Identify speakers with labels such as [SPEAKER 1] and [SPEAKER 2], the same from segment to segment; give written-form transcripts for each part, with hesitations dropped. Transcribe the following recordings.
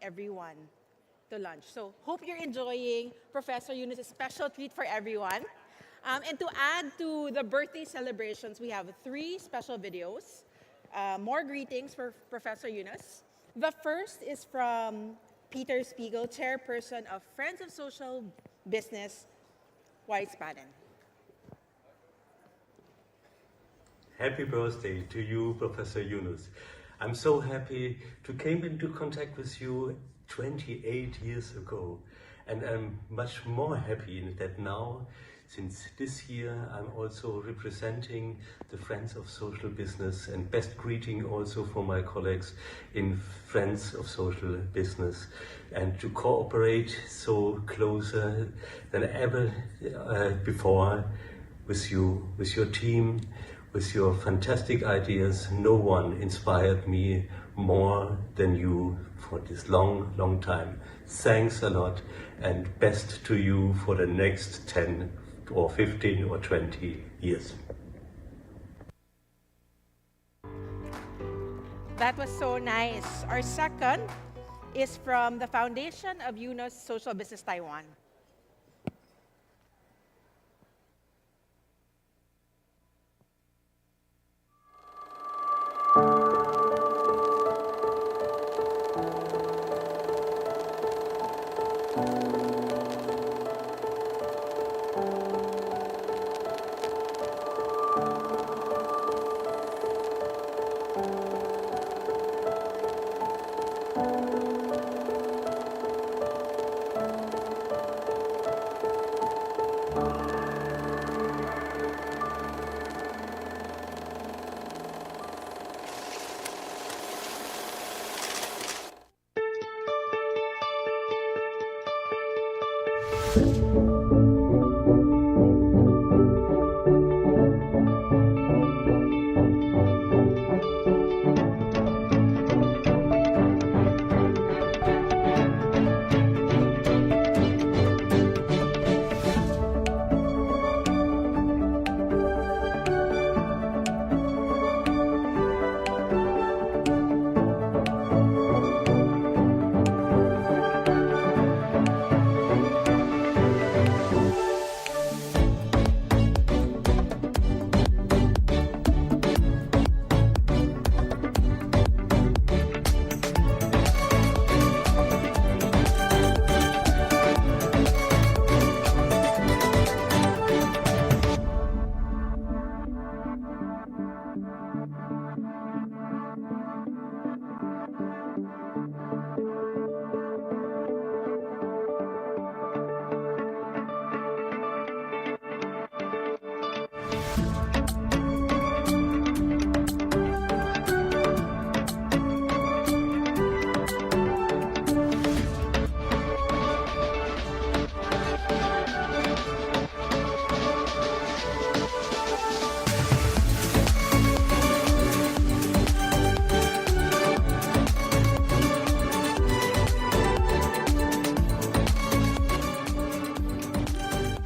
[SPEAKER 1] everyone to lunch. So hope you're enjoying Professor Yunus' special treat for everyone. And to add to the birthday celebrations, we have 3 special videos, more greetings for Professor Yunus. The first is from Peter Spiegel, chairperson of Friends of Social Business, Wiesbaden.
[SPEAKER 2] Happy birthday to you, Professor Yunus. I'm so happy to came into contact with you 28 years ago. And I'm much more happy that now, since this year, I'm also representing the Friends of Social Business, and best greeting also for my colleagues in Friends of Social Business, and to cooperate so closer than ever before with you, with your team, with your fantastic ideas. No one inspired me more than you for this long, long time. Thanks a lot, and best to you for the next 10 or 15 or 20 years.
[SPEAKER 1] That was so nice. Our second is from the Foundation of Yunus Social Business Taiwan.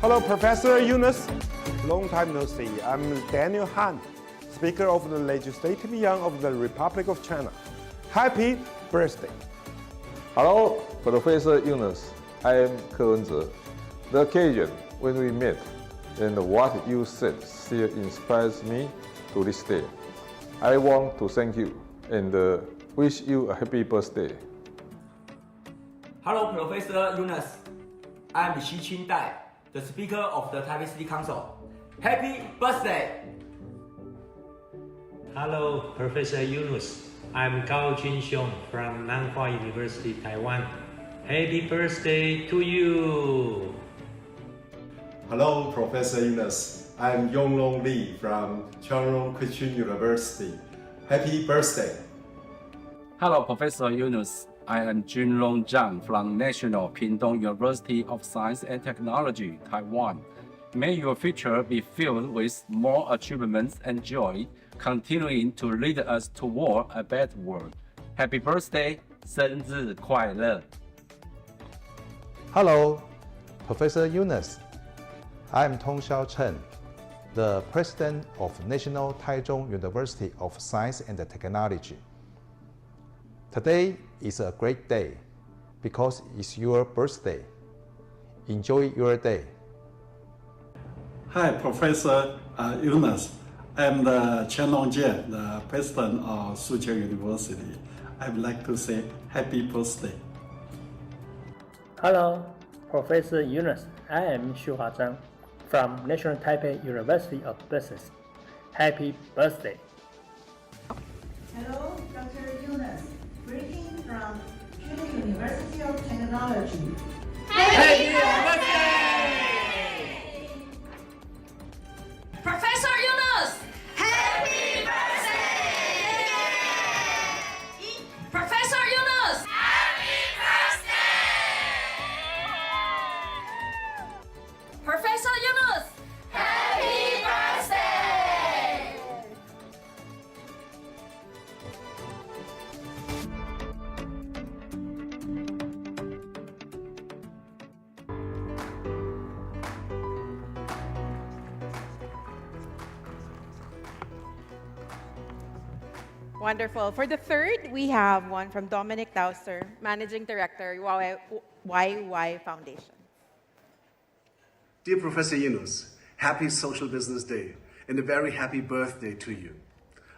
[SPEAKER 3] Hello, Professor Yunus. Long time no see. I'm Daniel Han, Speaker of the Legislative Yuan of the Republic of China. Happy birthday.
[SPEAKER 4] Hello, Professor Yunus. I am Ke Wen-ze. The occasion when we met and what you said still inspires me to this day. I want to thank you and wish you a happy birthday.
[SPEAKER 5] Hello, Professor Yunus. I am Xi Qingdai, the Speaker of the Taipei City Council. Happy birthday!
[SPEAKER 6] Hello, Professor Yunus. I'm Gao Junxiong from Nanhua University, Taiwan. Happy birthday to you!
[SPEAKER 7] Hello, Professor Yunus. I'm Yonglong Li from Changrong Christian University. Happy birthday!
[SPEAKER 8] Hello, Professor Yunus. I am Junlong Zhang from National Pingtung University of Science and Technology, Taiwan. May your future be filled with more achievements and joy, continuing to lead us toward a better world. Happy birthday, 生日快乐!
[SPEAKER 9] Hello, Professor Yunus. I'm Tong Xiao Chen, the President of National Taichung University of Science and Technology. Today is a great day. because it's your birthday. Enjoy your day.
[SPEAKER 10] Hi, Professor Yunus. I'm the Chen Longjian, the president of Suzhou University. I would like to say happy birthday.
[SPEAKER 11] Hello, Professor Yunus. I am Xuhua Zhang from National Taipei University of Business. Happy birthday.
[SPEAKER 12] Hello, Dr. Yunus. Greetings from Chile University of Technology.
[SPEAKER 5] Happy birthday!
[SPEAKER 13] Professor Yunus! Happy birthday! Professor Yunus! Happy birthday! Professor Yunus! Happy birthday!
[SPEAKER 1] Wonderful. For the third, we have one from Dominic Douster, Managing Director, YY Foundation.
[SPEAKER 14] Dear Professor Yunus, happy Social Business Day and a very happy birthday to you.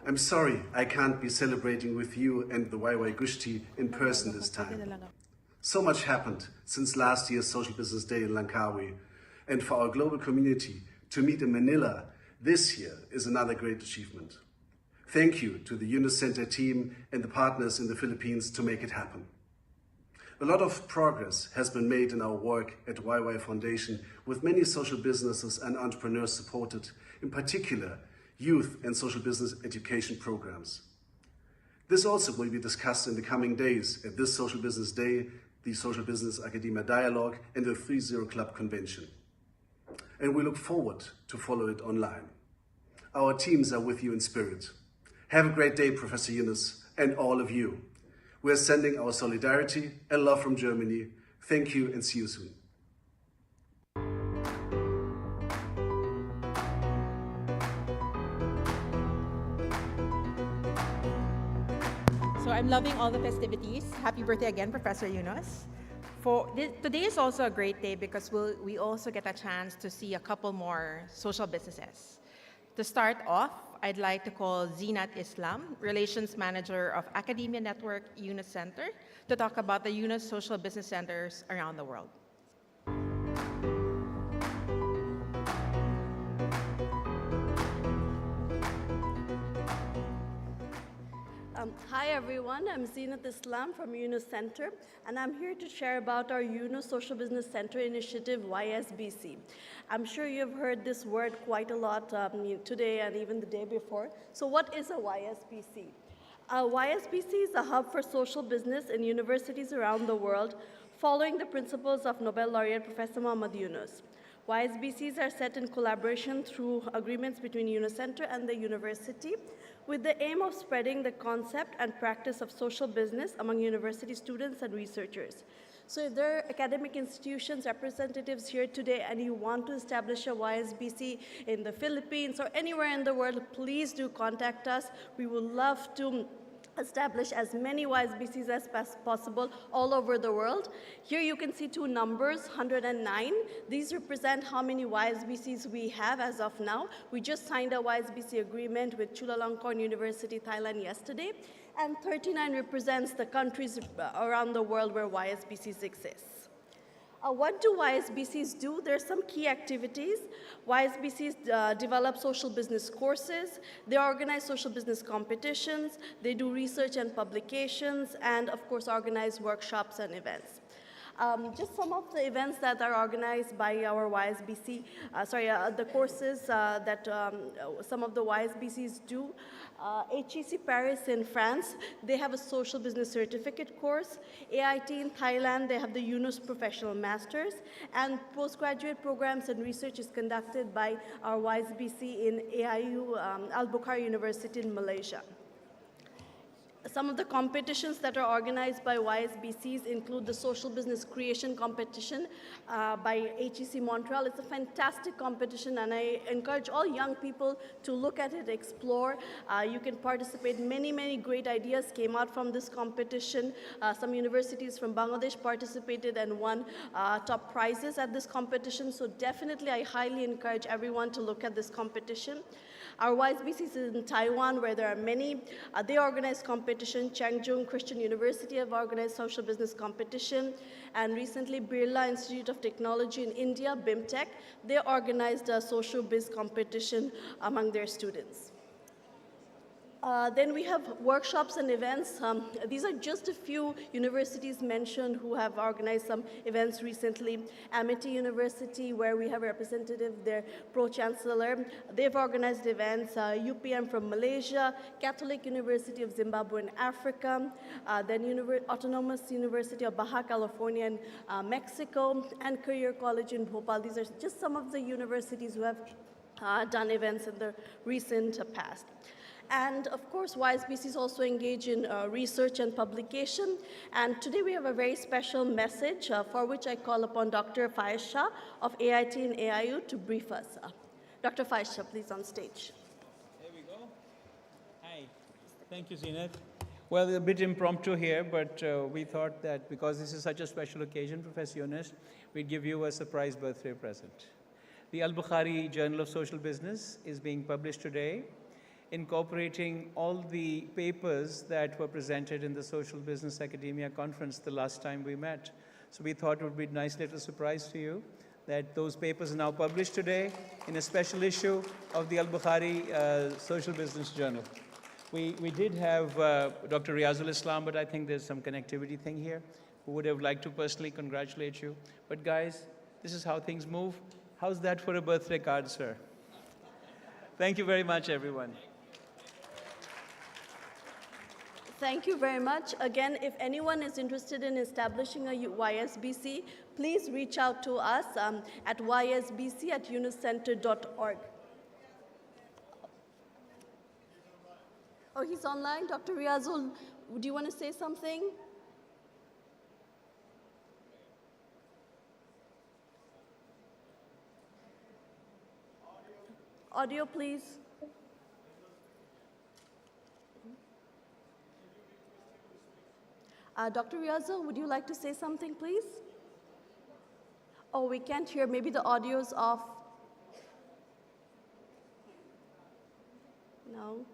[SPEAKER 14] I'm sorry I can't be celebrating with you and the YY Gushti in person this time. So much happened since last year's Social Business Day in Langkawi, and for our global community to meet in Manila this year is another great achievement. Thank you to the Yunus Center team and the partners in the Philippines to make it happen. A lot of progress has been made in our work at YY Foundation, with many social businesses and entrepreneurs supported, in particular youth and social business education programs. This also will be discussed in the coming days at this Social Business Day, the Social Business Academia Dialogue, and the 30 Club Convention. And we look forward to follow it online. Our teams are with you in spirit. Have a great day, Professor Yunus, and all of you. We are sending our solidarity and love from Germany. Thank you and see you soon.
[SPEAKER 1] So I'm loving all the festivities. Happy birthday again, Professor Yunus. Today is also a great day because we also get a chance to see a couple more social businesses. To start off, I'd like to call Zinat Islam, Relations Manager of Academia Network Yunus Center, to talk about the Yunus social business centers around the world.
[SPEAKER 15] Hi everyone, I'm Zinat Islam from Yunus Center, and I'm here to share about our Yunus Social Business Center initiative, YSBC. I'm sure you've heard this word quite a lot today and even the day before. So what is a YSBC? YSBC is a hub for social business in universities around the world, following the principles of Nobel laureate Professor Muhammad Yunus. YSBCs are set in collaboration through agreements between Yunus Center and the university, with the aim of spreading the concept and practice of social business among university students and researchers. So if there are academic institutions representatives here today and you want to establish a YSBC in the Philippines or anywhere in the world, please do contact us. We would love to establish as many YSBCs as possible all over the world. Here you can see two numbers, 109. These represent how many YSBCs we have as of now. We just signed a YSBC agreement with Chulalongkorn University, Thailand yesterday, and 39 represents the countries around the world where YSBCs exist. What do YSBCs do? There are some key activities. YSBCs develop social business courses. They organize social business competitions. They do research and publications, and of course organize workshops and events. Just some of the events that are organized by our YSBC, the courses that some of the YSBCs do. HEC Paris in France, they have a social business certificate course. AIT in Thailand, they have the Yunus Professional Masters, and postgraduate programs and research is conducted by our YSBC in AIU Al Bukhara University in Malaysia. Some of the competitions that are organized by YSBCs include the Social Business Creation Competition by HEC Montreal. It's a fantastic competition, and I encourage all young people to look at it, explore. You can participate. Many great ideas came out from this competition. Some universities from Bangladesh participated and won top prizes at this competition. So definitely, I highly encourage everyone to look at this competition. Our YSBC is in Taiwan, where there are many. They organize competition. Changchun Christian University have organized social business competition. And recently, Birla Institute of Technology in India, BIMTech, they organized a social biz competition among their students. Then we have workshops and events. These are just a few universities mentioned who have organized some events recently. Amity University, where we have a representative, their pro-chancellor, they've organized events. UPM from Malaysia, Catholic University of Zimbabwe in Africa, then Autonomous University of Baja California in Mexico, and Career College in Bhopal. These are just some of the universities who have done events in the recent past. And of course, YSBCs also engage in research and publication. And today we have a very special message for which I call upon Dr. Faiz Shah of AIT and AIU to brief us. Dr. Faiz Shah, please on stage.
[SPEAKER 16] There we go. Hi. Thank you, Zinat. Well, a bit impromptu here, but we thought that because this is such a special occasion, Professor Yunus, we'd give you a surprise birthday present. The Al-Bukhari Journal of Social Business is being published today, incorporating all the papers that were presented in the Social Business Academia Conference the last time we met. So we thought it would be a nice little surprise to you that those papers are now published today in a special issue of the Al-Bukhari Social Business Journal. We did have Dr. Riazul Islam, but I think there's some connectivity thing here, who would have liked to personally congratulate you. But guys, this is how things move. How's that for a birthday card, sir? Thank you very much, everyone.
[SPEAKER 15] Thank you very much. Again, if anyone is interested in establishing a YSBC, please reach out to us at ysbc@unuscenter.org. Oh, he's online? Dr. Riazul, do you want to say something? Audio, please. Dr. Riazul, would you like to say something, please? Oh, we can't hear. Maybe the audio's off. No?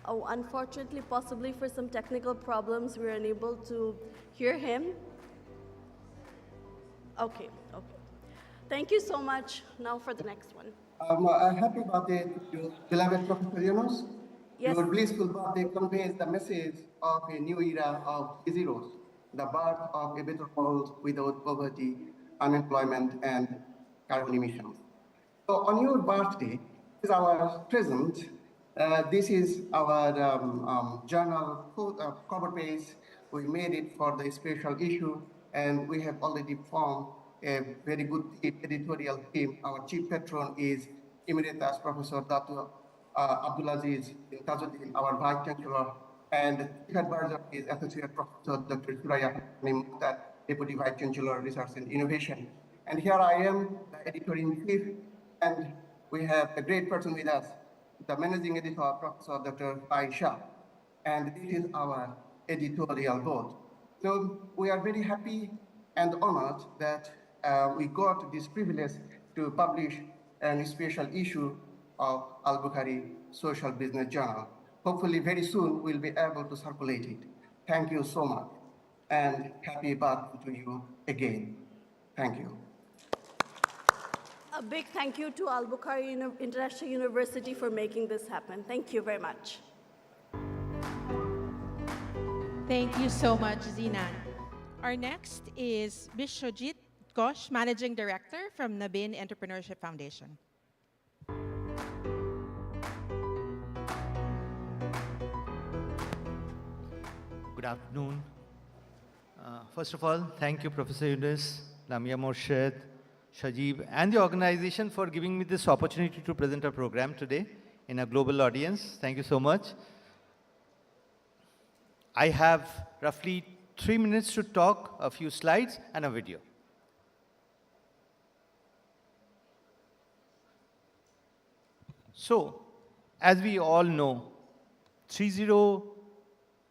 [SPEAKER 15] Oh, unfortunately, possibly for some technical problems, we're unable to hear him. Okay. Thank you so much. Now for the next one.
[SPEAKER 17] Happy birthday to you, beloved Professor Yunus.
[SPEAKER 15] Yes.
[SPEAKER 17] Your blissful birthday conveys the message of a new era of zeros, the birth of a better world without poverty, unemployment, and carbon emissions. So on your birthday, this is our present. This is our journal cover page. We made it for the special issue, and we have already formed a very good editorial team. Our chief patron is Emeritus Professor Dr. Abdulaziz Tajuddin, our Vice Chancellor, and chief advisor is Associate Professor Dr. Suraya Mukhtar, Deputy Vice Chancellor, Research and Innovation. And here I am, the editor-in-chief, and we have a great person with us, the Managing Editor, Professor Dr. Faiz Shah, and this is our editorial board. So we are very happy and honored that we got this privilege to publish a special issue of Al-Bukhari Social Business Journal. Hopefully very soon we'll be able to circulate it. Thank you so much, and happy birthday to you again. Thank you.
[SPEAKER 15] A big thank you to Al-Bukhari International University for making this happen. Thank you very much.
[SPEAKER 1] Thank you so much, Zinan. Our next is Bishojit Ghosh, Managing Director from Nabin Entrepreneurship Foundation.
[SPEAKER 18] Good afternoon. First of all, thank you, Professor Yunus, Lamia Morshed, Shajib, and the organization for giving me this opportunity to present our program today in a global audience. Thank you so much. I have roughly 3 minutes to talk, a few slides, and a video. So, as we all know, 3.0,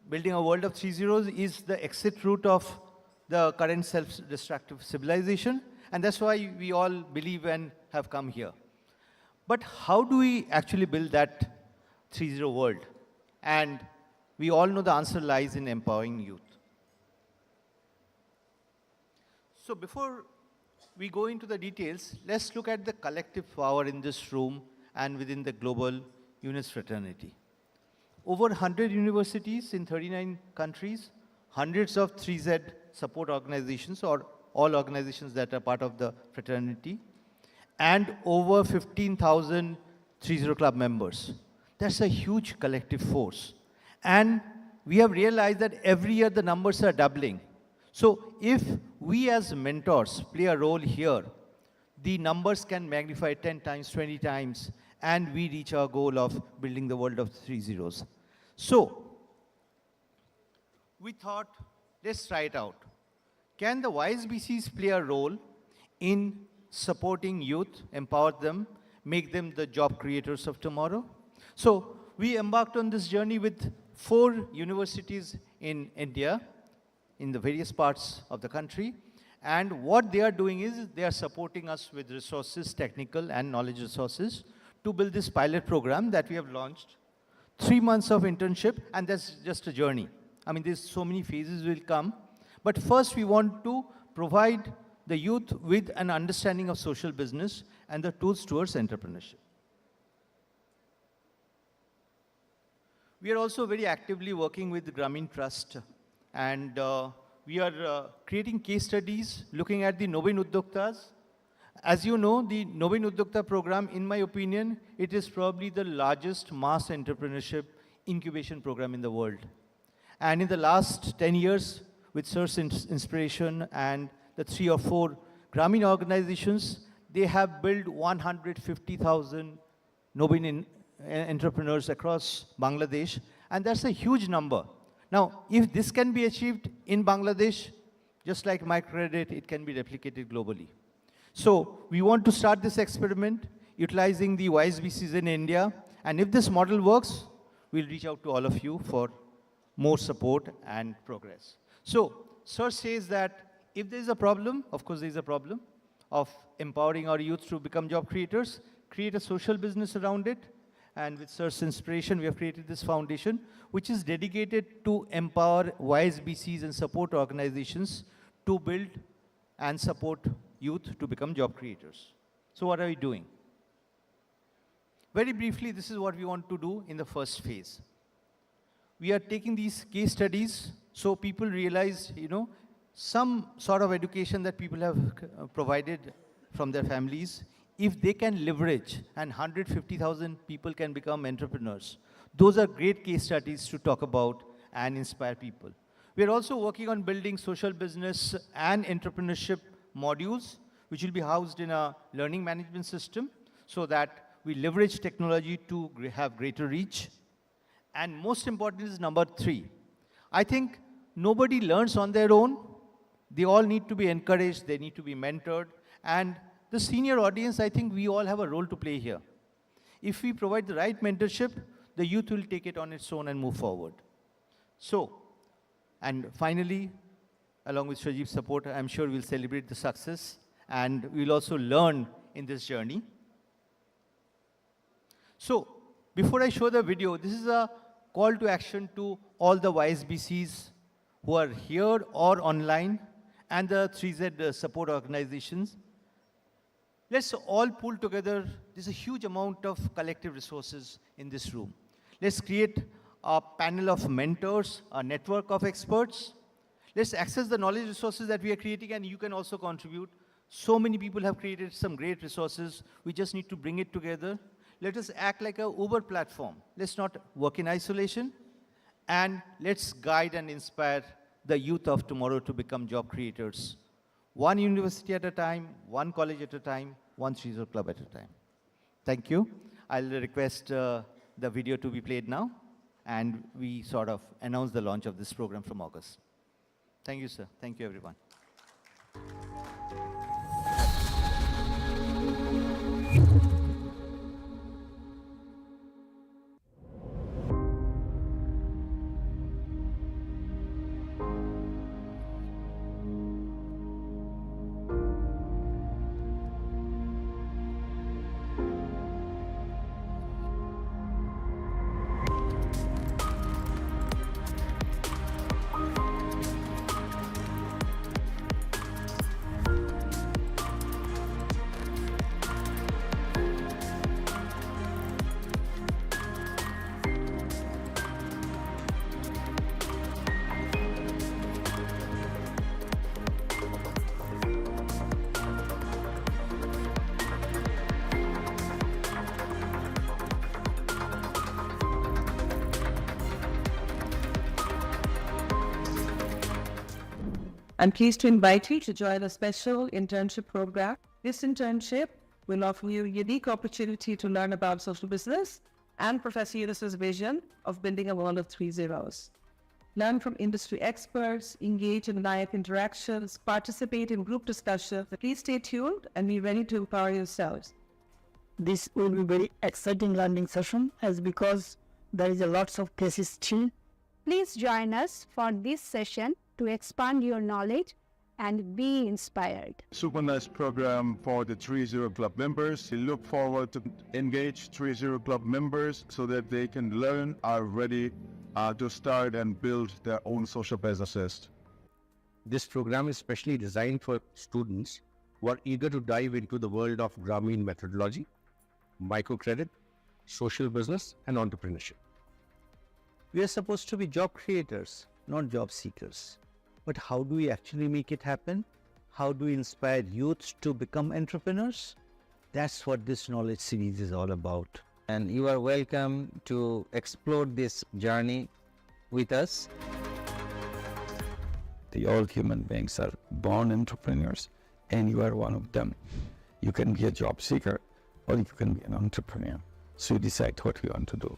[SPEAKER 18] building a world of 3.0 is the exit route of the current self-destructive civilization, and that's why we all believe and have come here. But how do we actually build that 3.0 world? And we all know the answer lies in empowering youth. So before we go into the details, let's look at the collective power in this room and within the global UNIS fraternity. Over 100 universities in 39 countries, hundreds of 3Z support organizations, or all organizations that are part of the fraternity, and over 15,000 3.0 Club members. That's a huge collective force. And we have realized that every year the numbers are doubling. So if we as mentors play a role here, the numbers can magnify 10 times, 20 times, and we reach our goal of building the world of 3.0s. So we thought, let's try it out. Can the YSBCs play a role in supporting youth, empower them, make them the job creators of tomorrow? So we embarked on this journey with 4 universities in India, in the various parts of the country. And what they are doing is they are supporting us with resources, technical and knowledge resources, to build this pilot program that we have launched. 3 months of internship, and that's just a journey. I mean, there's so many phases will come. But first, we want to provide the youth with an understanding of social business and the tools towards entrepreneurship. We are also very actively working with the Grameen Trust, and we are creating case studies looking at the Nobin Udyoktas. As you know, the Nobin Udyokta program, in my opinion, it is probably the largest mass entrepreneurship incubation program in the world. And in the last 10 years, with Sir's inspiration and the 3 or 4 Grameen organizations, they have built 150,000 Nobin entrepreneurs across Bangladesh, and that's a huge number. Now, if this can be achieved in Bangladesh, just like microcredit, it can be replicated globally. So we want to start this experiment utilizing the YSBCs in India, and if this model works, we'll reach out to all of you for more support and progress. So Sir says that if there is a problem, of course there is a problem of empowering our youth to become job creators, create a social business around it, and with Sir's inspiration, we have created this foundation, which is dedicated to empower YSBCs and support organizations to build and support youth to become job creators. So what are we doing? Very briefly, this is what we want to do in the first phase. We are taking these case studies so people realize, some sort of education that people have provided from their families, if they can leverage and 150,000 people can become entrepreneurs. Those are great case studies to talk about and inspire people. We are also working on building social business and entrepreneurship modules, which will be housed in a learning management system so that we leverage technology to have greater reach. And most important is number 3. I think nobody learns on their own. They all need to be encouraged. They need to be mentored. And the senior audience, I think we all have a role to play here. If we provide the right mentorship, the youth will take it on its own and move forward. So, and finally, along with Shajib's support, I'm sure we'll celebrate the success and we'll also learn in this journey. So, before I show the video, this is a call to action to all the YSBCs who are here or online and the 3Z support organizations. Let's all pull together. There's a huge amount of collective resources in this room. Let's create a panel of mentors, a network of experts. Let's access the knowledge resources that we are creating, and you can also contribute. So many people have created some great resources. We just need to bring it together. Let us act like a Uber platform. Let's not work in isolation. And let's guide and inspire the youth of tomorrow to become job creators. One university at a time, one college at a time, one 3.0 Club at a time. Thank you. I'll request the video to be played now, and we sort of announce the launch of this program from August. Thank you, sir. Thank you, everyone.
[SPEAKER 19] I'm pleased to invite you to join a special internship program. This internship will offer you a unique opportunity to learn about social business and Professor Yunus's vision of building a world of 3 zeros. Learn from industry experts, engage in live interactions, participate in group discussions. Please stay tuned and be ready to empower yourselves.
[SPEAKER 20] This will be very exciting learning session as because there is a lots of cases still.
[SPEAKER 21] Please join us for this session to expand your knowledge and be inspired.
[SPEAKER 22] Super nice program for the 3-0 Club members. We look forward to engage 3-0 Club members so that they can learn, are ready to start and build their own social businesses.
[SPEAKER 23] This program is specially designed for students who are eager to dive into the world of Grameen methodology, microcredit, social business, and entrepreneurship.
[SPEAKER 24] We are supposed to be job creators, not job seekers. But how do we actually make it happen? How do we inspire youths to become entrepreneurs? That's what this knowledge series is all about.
[SPEAKER 25] And you are welcome to explore this journey with us.
[SPEAKER 26] All human beings are born entrepreneurs, and you are one of them. You can be a job seeker, or you can be an entrepreneur. So you decide what you want to do.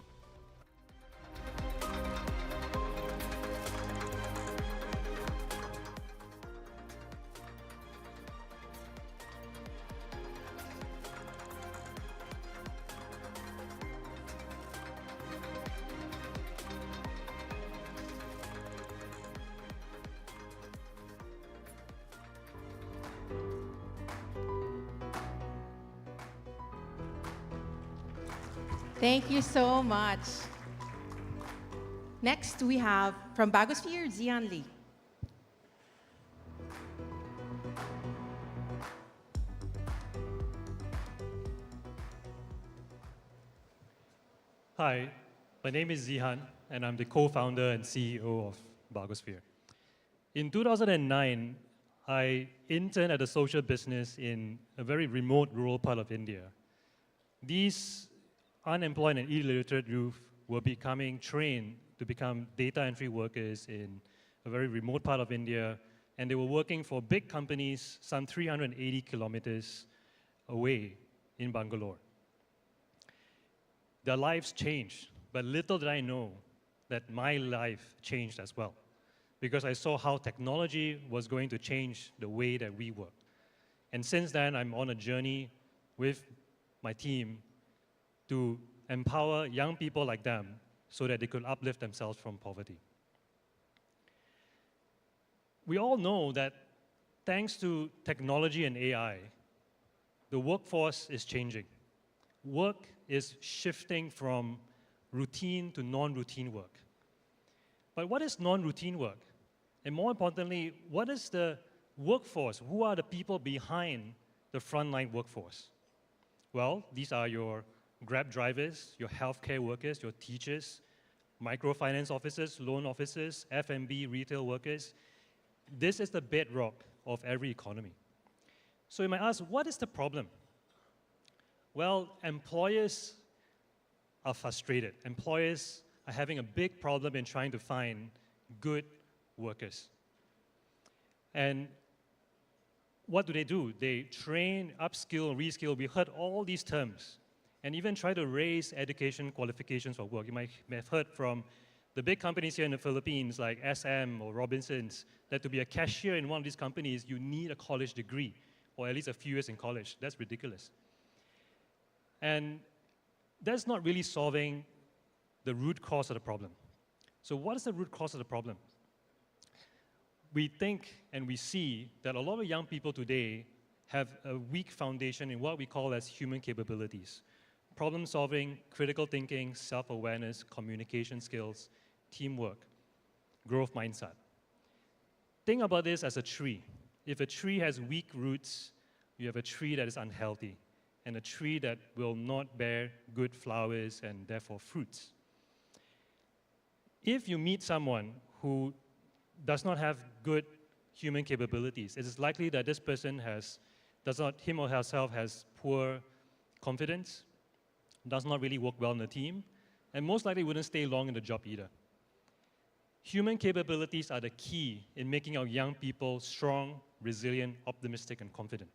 [SPEAKER 1] Thank you so much. Next, we have from Bagosphere, Zian Lee.
[SPEAKER 27] Hi, my name is Zihan, and I'm the co-founder and CEO of Bagosphere. In 2009, I interned at a social business in a very remote rural part of India. These unemployed and illiterate youth were becoming trained to become data entry workers in a very remote part of India, and they were working for big companies some 380 kilometers away in Bangalore. Their lives changed, but little did I know that my life changed as well, because I saw how technology was going to change the way that we work. And since then, I'm on a journey with my team to empower young people like them so that they could uplift themselves from poverty. We all know that thanks to technology and AI, the workforce is changing. Work is shifting from routine to non-routine work. But what is non-routine work? And more importantly, what is the workforce? Who are the people behind the frontline workforce? Well, these are your Grab drivers, your healthcare workers, your teachers, microfinance officers, loan officers, F&B retail workers. This is the bedrock of every economy. So you might ask, what is the problem? Well, employers are frustrated. Employers are having a big problem in trying to find good workers. And what do? They train, upskill, reskill. We heard all these terms. and even try to raise education qualifications for work. You might have heard from the big companies here in the Philippines, like SM or Robinsons, that to be a cashier in one of these companies, you need a college degree, or at least a few years in college. That's ridiculous. And that's not really solving the root cause of the problem. So what is the root cause of the problem? We think and we see that a lot of young people today have a weak foundation in what we call as human capabilities. Problem solving, critical thinking, self-awareness, communication skills, teamwork, growth mindset. Think about this as a tree. If a tree has weak roots, you have a tree that is unhealthy, and a tree that will not bear good flowers and therefore fruits. If you meet someone who does not have good human capabilities, it is likely that this person him or herself has poor confidence, does not really work well in the team, and most likely wouldn't stay long in the job either. Human capabilities are the key in making our young people strong, resilient, optimistic, and confident.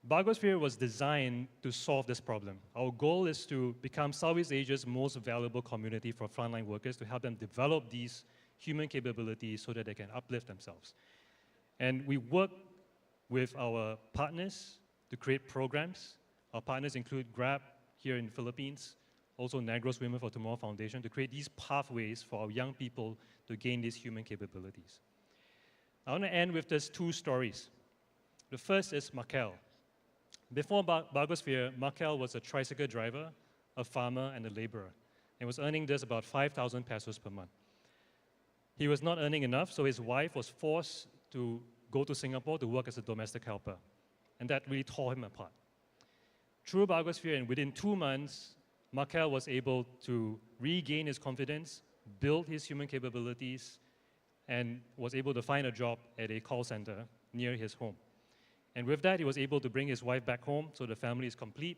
[SPEAKER 27] Bargosphere was designed to solve this problem. Our goal is to become Southeast Asia's most valuable community for frontline workers, to help them develop these human capabilities so that they can uplift themselves. And we work with our partners to create programs. Our partners include Grab here in the Philippines, also Negros Women for Tomorrow Foundation, to create these pathways for our young people to gain these human capabilities. I want to end with just two stories. The first is Markel. Before Bargosphere, Markel was a tricycle driver, a farmer, and a laborer, and was earning just about 5,000 pesos per month. He was not earning enough, so his wife was forced to go to Singapore to work as a domestic helper, and that really tore him apart. Through Bargosphere, and within 2 months, Markel was able to regain his confidence, build his human capabilities, and was able to find a job at a call center near his home. And with that, he was able to bring his wife back home, so the family is complete.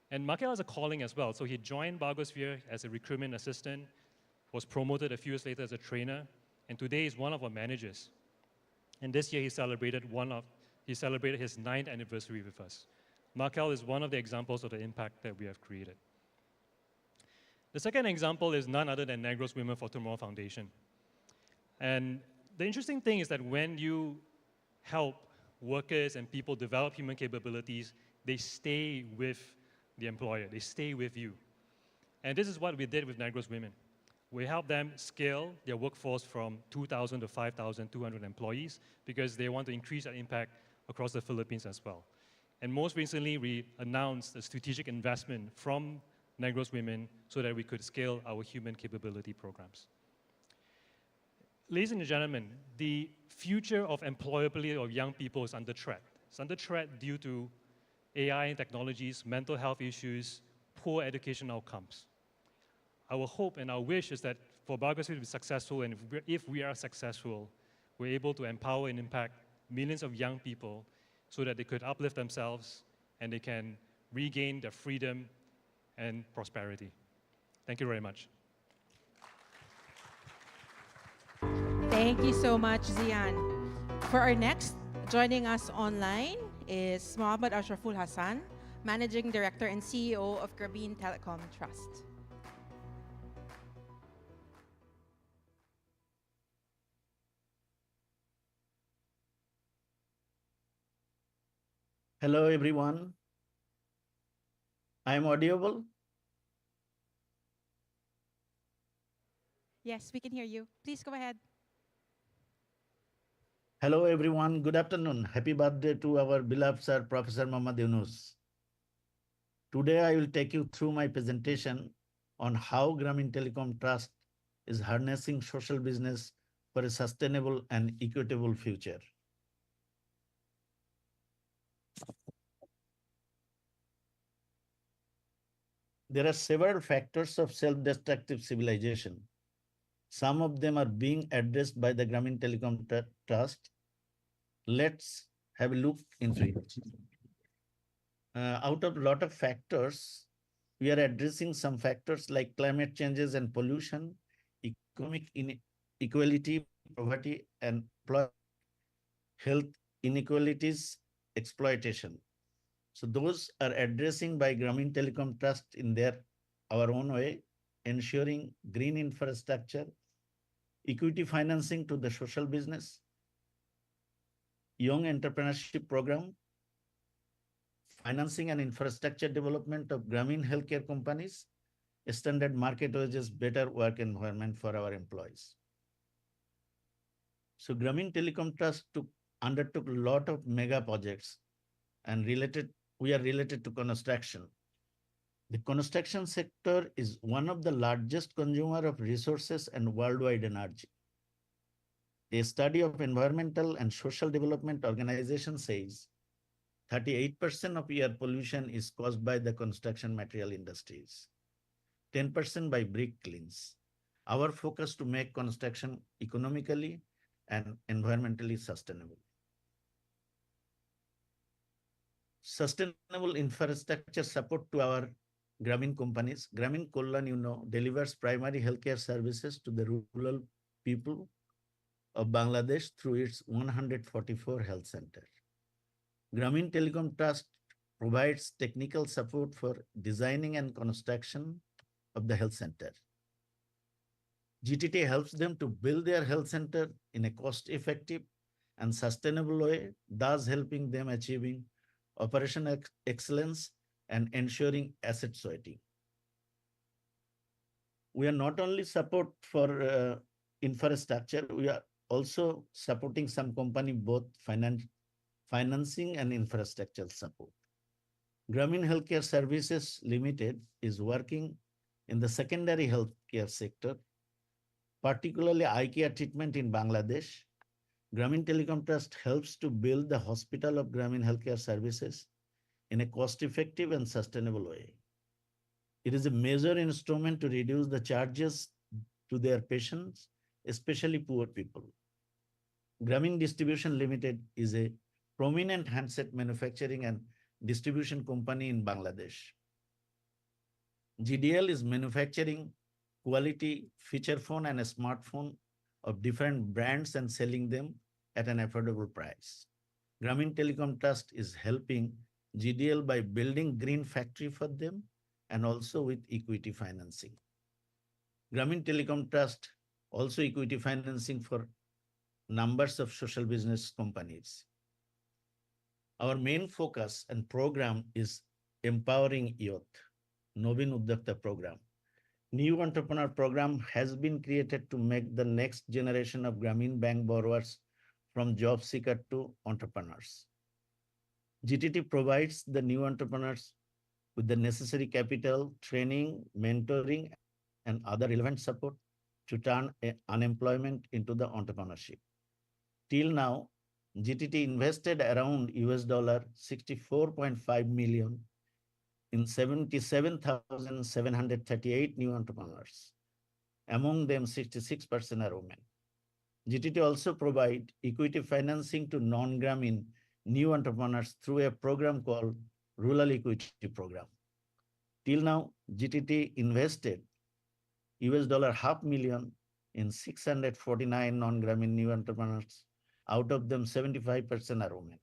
[SPEAKER 27] And Markel has a calling as well, so he joined Bargosphere as a recruitment assistant, was promoted a few years later as a trainer, and today is one of our managers. And this year he celebrated his 9th anniversary with us. Markel is one of the examples of the impact that we have created. The second example is none other than Negros Women for Tomorrow Foundation. And the interesting thing is that when you help workers and people develop human capabilities, they stay with the employer, they stay with you. And this is what we did with Negros Women. We helped them scale their workforce from 2,000 to 5,200 employees because they want to increase their impact across the Philippines as well. And most recently, we announced a strategic investment from Negros Women so that we could scale our human capability programs. Ladies and gentlemen, the future of employability of young people is under threat. It's under threat due to AI and technologies, mental health issues, poor education outcomes. Our hope and our wish is that for Bargosphere to be successful, and if we are successful, we're able to empower and impact millions of young people so that they could uplift themselves and they can regain their freedom and prosperity. Thank you very much.
[SPEAKER 1] Thank you so much, Zian. For our next, joining us online is Mohammad Ashraful Hassan, Managing Director and CEO of Grameen Telecom Trust.
[SPEAKER 2] Hello, everyone. I am audible.
[SPEAKER 1] Yes, we can hear you. Please go ahead.
[SPEAKER 2] Hello, everyone. Good afternoon. Happy birthday to our beloved sir, Professor Muhammad Yunus. Today, I will take you through my presentation on how Grameen Telecom Trust is harnessing social business for a sustainable and equitable future. There are several factors of self-destructive civilization. Some of them are being addressed by the Grameen Telecom Trust. Let's have a look into it. Out of a lot of factors, we are addressing some factors like climate changes and pollution, economic inequality, poverty, and health inequalities, exploitation. So those are addressing by Grameen Telecom Trust in our own way, ensuring green infrastructure, equity financing to the social business, young entrepreneurship program, financing and infrastructure development of Grameen healthcare companies, standard market wages, better work environment for our employees. So Grameen Telecom Trust undertook a lot of mega projects and we are related to construction. The construction sector is one of the largest consumer of resources and worldwide energy. A study of environmental and social development organization says 38% of air pollution is caused by the construction material industries, 10% by brick kilns. Our focus to make construction economically and environmentally sustainable. Sustainable infrastructure support to our Grameen companies. Grameen Kollan, delivers primary healthcare services to the rural people of Bangladesh through its 144 health centers. Grameen Telecom Trust provides technical support for designing and construction of the health center. GTT helps them to build their health center in a cost-effective and sustainable way, thus helping them achieving operational excellence and ensuring asset sweating. We are not only support for infrastructure, we are also supporting some company both financing and infrastructure support. Grameen Healthcare Services Limited is working in the secondary healthcare sector, particularly eye care treatment in Bangladesh. Grameen Telecom Trust helps to build the hospital of Grameen Healthcare Services in a cost-effective and sustainable way. It is a major instrument to reduce the charges to their patients, especially poor people. Grameen Distribution Limited is a prominent handset manufacturing and distribution company in Bangladesh. GDL is manufacturing quality feature phone and a smartphone of different brands and selling them at an affordable price. Grameen Telecom Trust is helping GDL by building green factory for them and also with equity financing. Grameen Telecom Trust also equity financing for numbers of social business companies. Our main focus and program is empowering youth, Novin Udyokta program. New entrepreneur program has been created to make the next generation of Grameen Bank borrowers from job seeker to entrepreneurs. GTT provides the new entrepreneurs with the necessary capital, training, mentoring, and other relevant support to turn unemployment into the entrepreneurship. Till now, GTT invested around $64.5 million in 77,738 new entrepreneurs. Among them, 66% are women. GTT also provide equity financing to non-Grameen new entrepreneurs through a program called Rural Equity Program. Till now, GTT invested $500,000 in 649 non-Grameen new entrepreneurs. Out of them, 75% are women.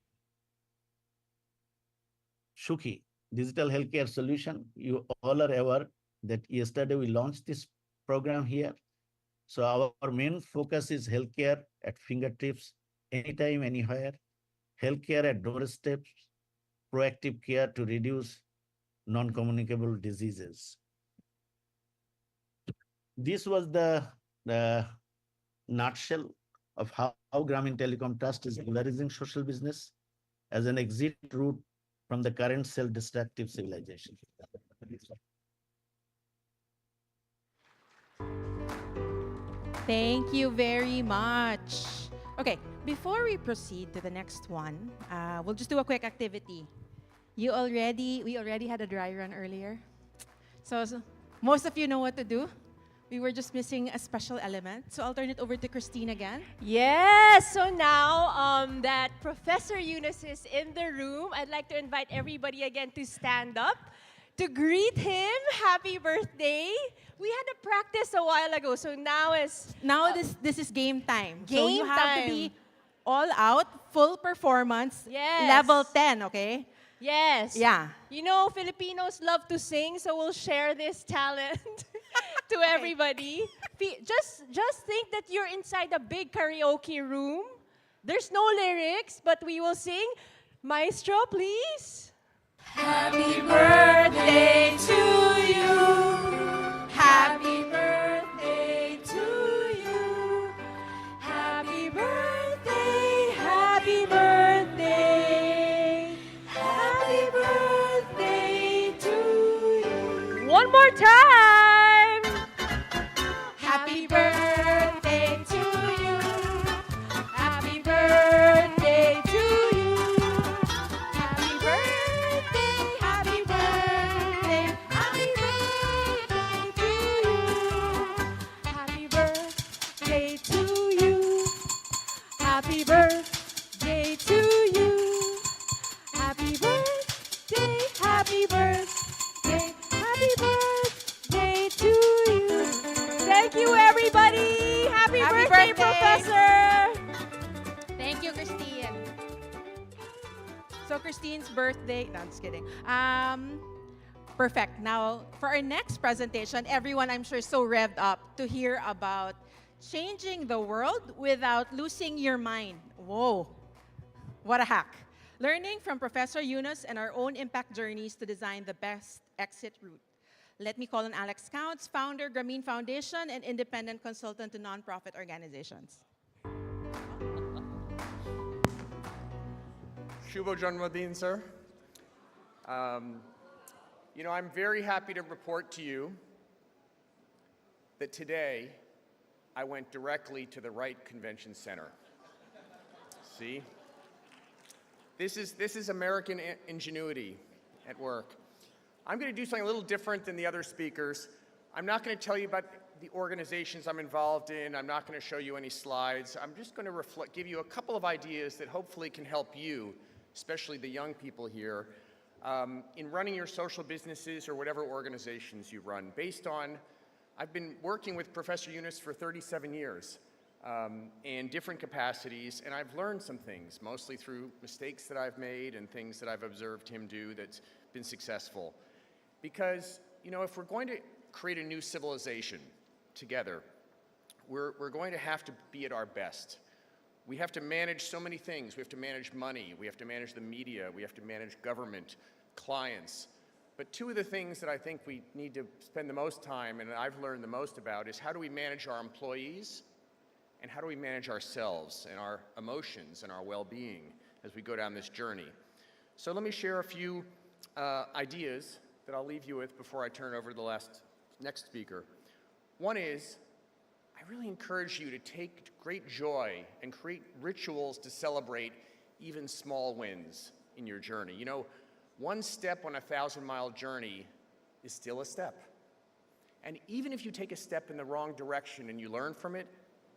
[SPEAKER 2] Shukhi, digital healthcare solution. You all are aware that yesterday we launched this program here. So our main focus is healthcare at fingertips, anytime, anywhere. Healthcare at doorsteps, proactive care to reduce non-communicable diseases. This was the nutshell of how Grameen Telecom Trust is leveraging social business as an exit route from the current self-destructive civilization.
[SPEAKER 1] Thank you very much. Okay, before we proceed to the next one, we'll just do a quick activity. We already had a dry run earlier. So most of you know what to do. We were just missing a special element. So I'll turn it over to Christine again.
[SPEAKER 3] Yes, so now that Professor Yunus is in the room, I'd like to invite everybody again to stand up to greet him. Happy birthday. We had a practice a while ago, so now
[SPEAKER 1] this is game time.
[SPEAKER 3] Game
[SPEAKER 1] so you have
[SPEAKER 3] time.
[SPEAKER 1] to be all out, full performance,
[SPEAKER 3] Yes.
[SPEAKER 1] level 10, okay?
[SPEAKER 3] Yes.
[SPEAKER 1] Yeah.
[SPEAKER 3] You know, Filipinos love to sing, so we'll share this talent to everybody. Just think that you're inside a big karaoke room. There's no lyrics, but we will sing. Maestro, please.
[SPEAKER 13] Happy birthday to you. Happy birthday to you.
[SPEAKER 3] Happy birthday, happy birthday. Happy birthday to you. One more time. Happy birthday to you. Happy birthday to you. Happy birthday, happy birthday, happy birthday to you. Happy birthday to you. Happy birthday to you. Happy birthday, happy birthday, happy birthday to you. Thank you, everybody. Happy birthday, Professor.
[SPEAKER 1] Thank you, Christine. So Christine's birthday, no, I'm just kidding. Perfect. Now, for our next presentation, everyone I'm sure is so revved up to hear about changing the world without losing your mind. Whoa, what a hack. Learning from Professor Yunus and our own impact journeys to design the best exit route. Let me call on Alex Counts, founder, Grameen Foundation, and independent consultant to nonprofit organizations.
[SPEAKER 4] Shubho Janmadin, sir. You know, I'm very happy to report to you that today I went directly to the right convention center. See? This is American ingenuity at work. I'm going to do something a little different than the other speakers. I'm not going to tell you about the organizations I'm involved in. I'm not going to show you any slides. I'm just going to give you a couple of ideas that hopefully can help you, especially the young people here, in running your social businesses or whatever organizations you run. I've been working with Professor Yunus for 37 years in different capacities, and I've learned some things, mostly through mistakes that I've made and things that I've observed him do that's been successful. Because, you know, if we're going to create a new civilization together, we're going to have to be at our best. We have to manage so many things. We have to manage money. We have to manage the media. We have to manage government, clients. But two of the things that I think we need to spend the most time, and I've learned the most about, is how do we manage our employees and how do we manage ourselves and our emotions and our well-being as we go down this journey. So let me share a few ideas that I'll leave you with before I turn it over to the next speaker. One is, I really encourage you to take great joy and create rituals to celebrate even small wins in your journey. You know, one step on a 1,000-mile journey is still a step. And even if you take a step in the wrong direction and you learn from it,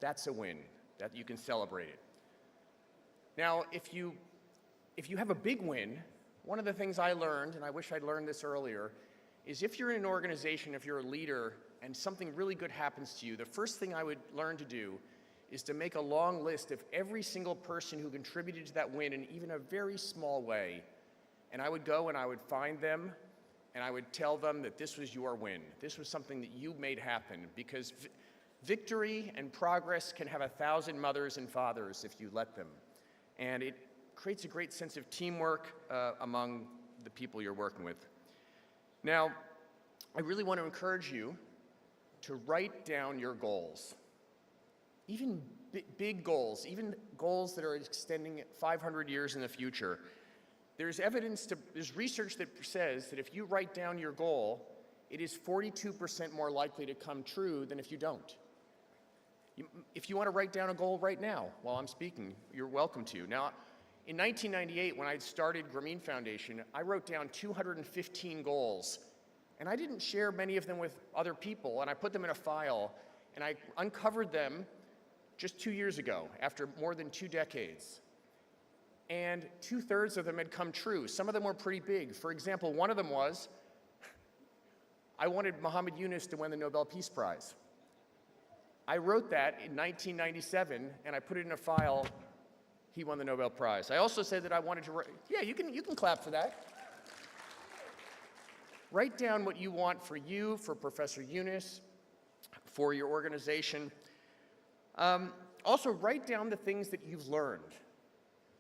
[SPEAKER 4] that's a win, that you can celebrate it. Now, if you have a big win, one of the things I learned, and I wish I'd learned this earlier, is if you're in an organization, if you're a leader, and something really good happens to you, the first thing I would learn to do is to make a long list of every single person who contributed to that win in even a very small way. And I would go and I would find them, and I would tell them that this was your win. This was something that you made happen, because victory and progress can have 1,000 mothers and fathers if you let them. And it creates a great sense of teamwork among the people you're working with. Now, I really want to encourage you to write down your goals. Even big goals, even goals that are extending 500 years in the future. There's research that says that if you write down your goal, it is 42% more likely to come true than if you don't. If you want to write down a goal right now while I'm speaking, you're welcome to. Now, in 1998, when I started Grameen Foundation, I wrote down 215 goals. And I didn't share many of them with other people, and I put them in a file, and I uncovered them just 2 years ago, after more than 2 decades. And 2/3 of them had come true. Some of them were pretty big. For example, one of them was, I wanted Muhammad Yunus to win the Nobel Peace Prize. I wrote that in 1997, and I put it in a file he won the Nobel Prize. I also said that I wanted to write, yeah, you can clap for that. Write down what you want for you, for Professor Yunus, for your organization. Also, write down the things that you've learned.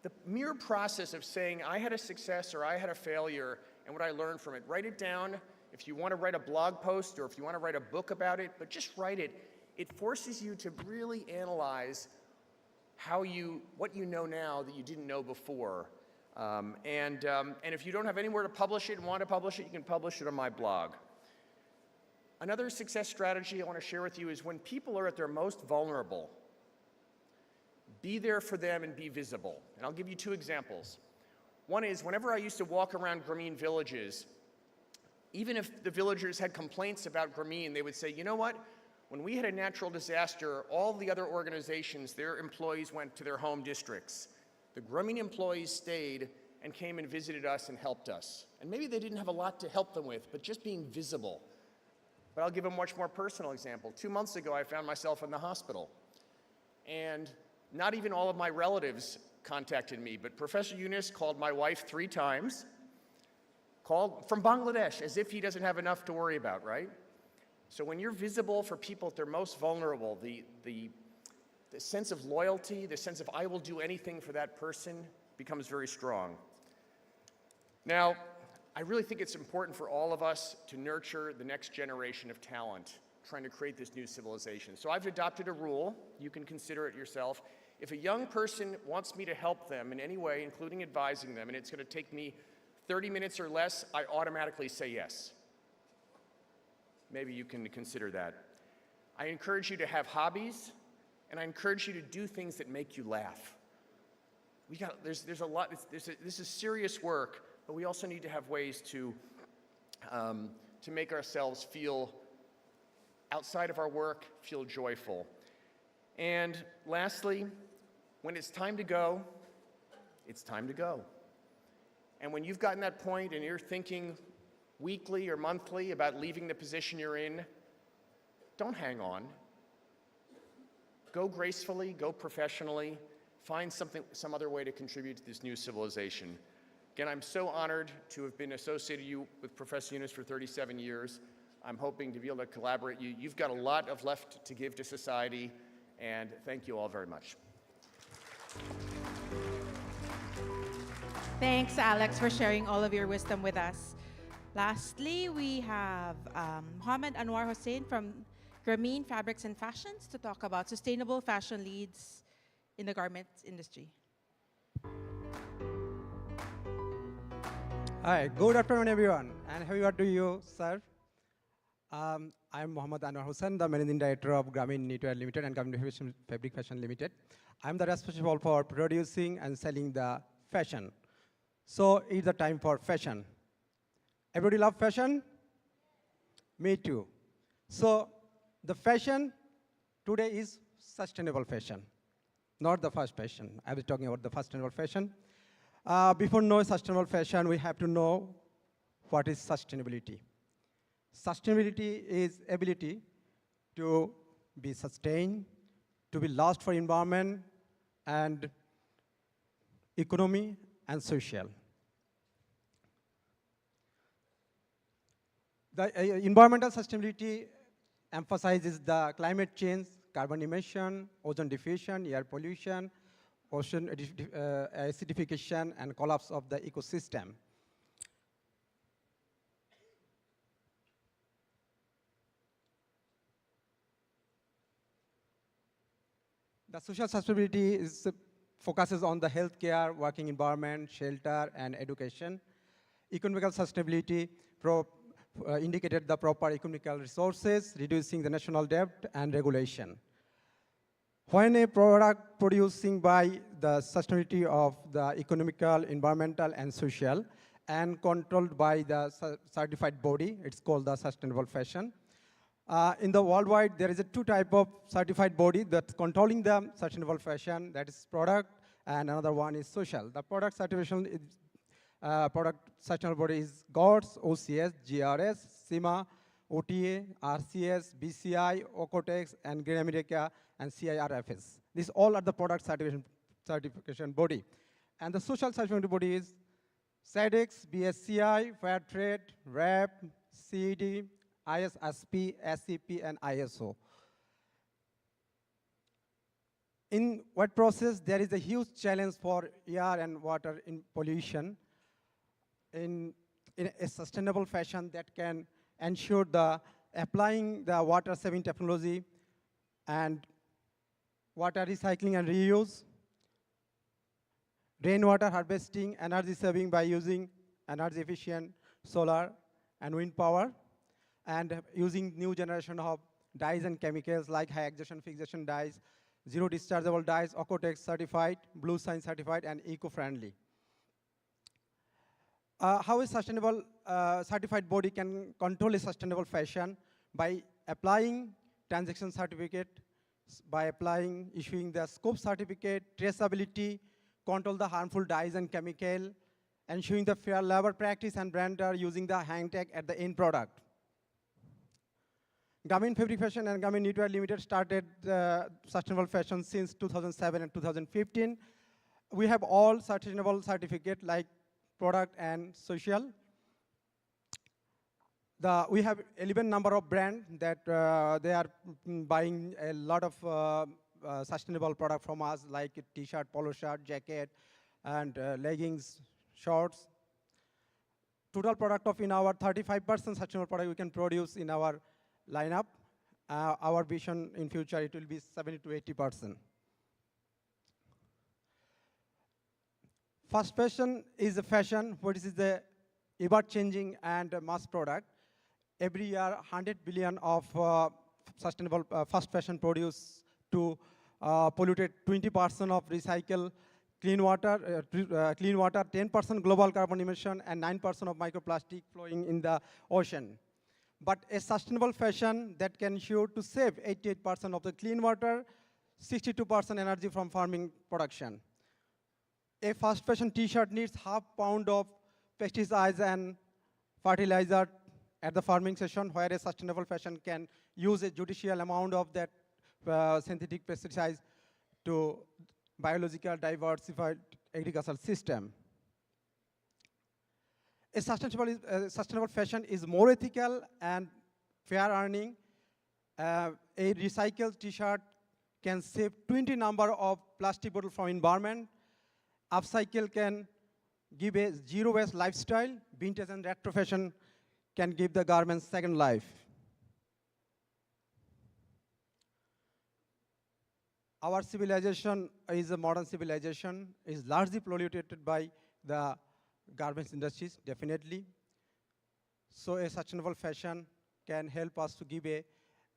[SPEAKER 4] The mere process of saying, I had a success or I had a failure and what I learned from it, write it down. If you want to write a blog post or if you want to write a book about it, but just write it. It forces you to really analyze what you know now that you didn't know before. And if you don't have anywhere to publish it and want to publish it, you can publish it on my blog. Another success strategy I want to share with you is when people are at their most vulnerable, be there for them and be visible. And I'll give you 2 examples. One is whenever I used to walk around Grameen villages, even if the villagers had complaints about Grameen, they would say, you know what? When we had a natural disaster, all the other organizations, their employees went to their home districts. The Grameen employees stayed and came and visited us and helped us. And maybe they didn't have a lot to help them with, but just being visible. But I'll give a much more personal example. 2 months ago, I found myself in the hospital. And not even all of my relatives contacted me, but Professor Yunus called my wife 3 times, called from Bangladesh, as if he doesn't have enough to worry about, right? So when you're visible for people at their most vulnerable, the sense of loyalty, the sense of I will do anything for that person becomes very strong. Now, I really think it's important for all of us to nurture the next generation of talent, trying to create this new civilization. So I've adopted a rule, you can consider it yourself. If a young person wants me to help them in any way, including advising them, and it's going to take me 30 minutes or less, I automatically say yes. Maybe you can consider that. I encourage you to have hobbies, and I encourage you to do things that make you laugh. There's a lot, this is serious work, but we also need to have ways to make ourselves feel, outside of our work, feel joyful. And lastly, when it's time to go, it's time to go. And when you've gotten that point and you're thinking weekly or monthly about leaving the position you're in, don't hang on. Go gracefully, go professionally, find some other way to contribute to this new civilization. Again, I'm so honored to have been associated with Professor Yunus for 37 years. I'm hoping to be able to collaborate. You've got a lot left to give to society, and thank you all very much.
[SPEAKER 1] Thanks, Alex, for sharing all of your wisdom with us. Lastly, we have Mohammed Anwar Hussain from Grameen Fabrics and Fashions to talk about sustainable fashion leads in the garments industry.
[SPEAKER 6] Hi, good afternoon, everyone, and happy birthday to you, sir. I'm Mohammed Anwar Hussain, the Managing Director of Grameen Knitwear Limited and Grameen Fabric Fashion Limited. I'm the responsible for producing and selling the fashion. So it's the time for fashion. Everybody love fashion? Me too. So the fashion today is sustainable fashion, not the fast fashion. I was talking about the sustainable fashion. Before knowing sustainable fashion, we have to know what is sustainability. Sustainability is ability to be sustained, to be last for environment and economy and social. The environmental sustainability emphasizes the climate change, carbon emission, ozone diffusion, air pollution, ocean acidification, and collapse of the ecosystem. The social sustainability focuses on the healthcare, working environment, shelter, and education. Economical sustainability indicated the proper economical resources, reducing the national debt and regulation. When a product producing by the sustainability of the economical, environmental, and social, and controlled by the certified body, it's called the sustainable fashion. In the worldwide, there is a 2 types of certified body that's controlling the sustainable fashion, that is product, and another one is social. The product certification is product sustainable body is GOTS, OCS, GRS, CIMA, OTA, RCS, BCI, OCOTEX, and Green America, and CIRFS. These all are the product certification certification body. And the social certification body is SADC, BSCI, Fairtrade, RAP, CED, ISSP, SCP, and ISO. In what process, there is a huge challenge for air and water in pollution in a sustainable fashion that can ensure the applying the water saving technology and water recycling and reuse, rainwater harvesting, energy saving by using energy efficient solar and wind power, and using new generation of dyes and chemicals like high exhaustion fixation dyes, zero dischargeable dyes, Ocotex certified, Blue Sign certified, and eco-friendly. How a sustainable certified body can control a sustainable fashion by applying transaction certificate, by issuing the scope certificate, traceability, control the harmful dyes and chemical, ensuring the fair labor practice, and brand are using the hang tag at the end product. Garment Fabric Fashion and Garment Knitwear Limited started sustainable fashion since 2007 and 2015. We have all sustainable certificate like product and social. We have 11 number of brands that they are buying a lot of sustainable product from us, like t-shirt, polo shirt, jacket, and leggings, shorts. Total product of in our 35% sustainable product we can produce in our lineup. Our vision in future, it will be 70 to 80%. Fast fashion is a fashion, which is the ever-changing and mass product. Every year, 100 billion of sustainable fast fashion produce to polluted 20% of recycle clean water, 10% global carbon emission, and 9% of microplastic flowing in the ocean. But a sustainable fashion that can ensure to save 88% of the clean water, 62% energy from farming production. A fast fashion t-shirt needs half pound of pesticides and fertilizer at the farming session, where a sustainable fashion can use a judicial amount of that synthetic pesticides to biological diversified agricultural system. A sustainable fashion is more ethical and fair earning. A recycled t-shirt can save 20 number of plastic bottles from environment. Upcycle can give a zero waste lifestyle. Vintage and retro fashion can give the garments second life. Our civilization is a modern civilization, is largely polluted by the garments industries, definitely. So a sustainable fashion can help us to give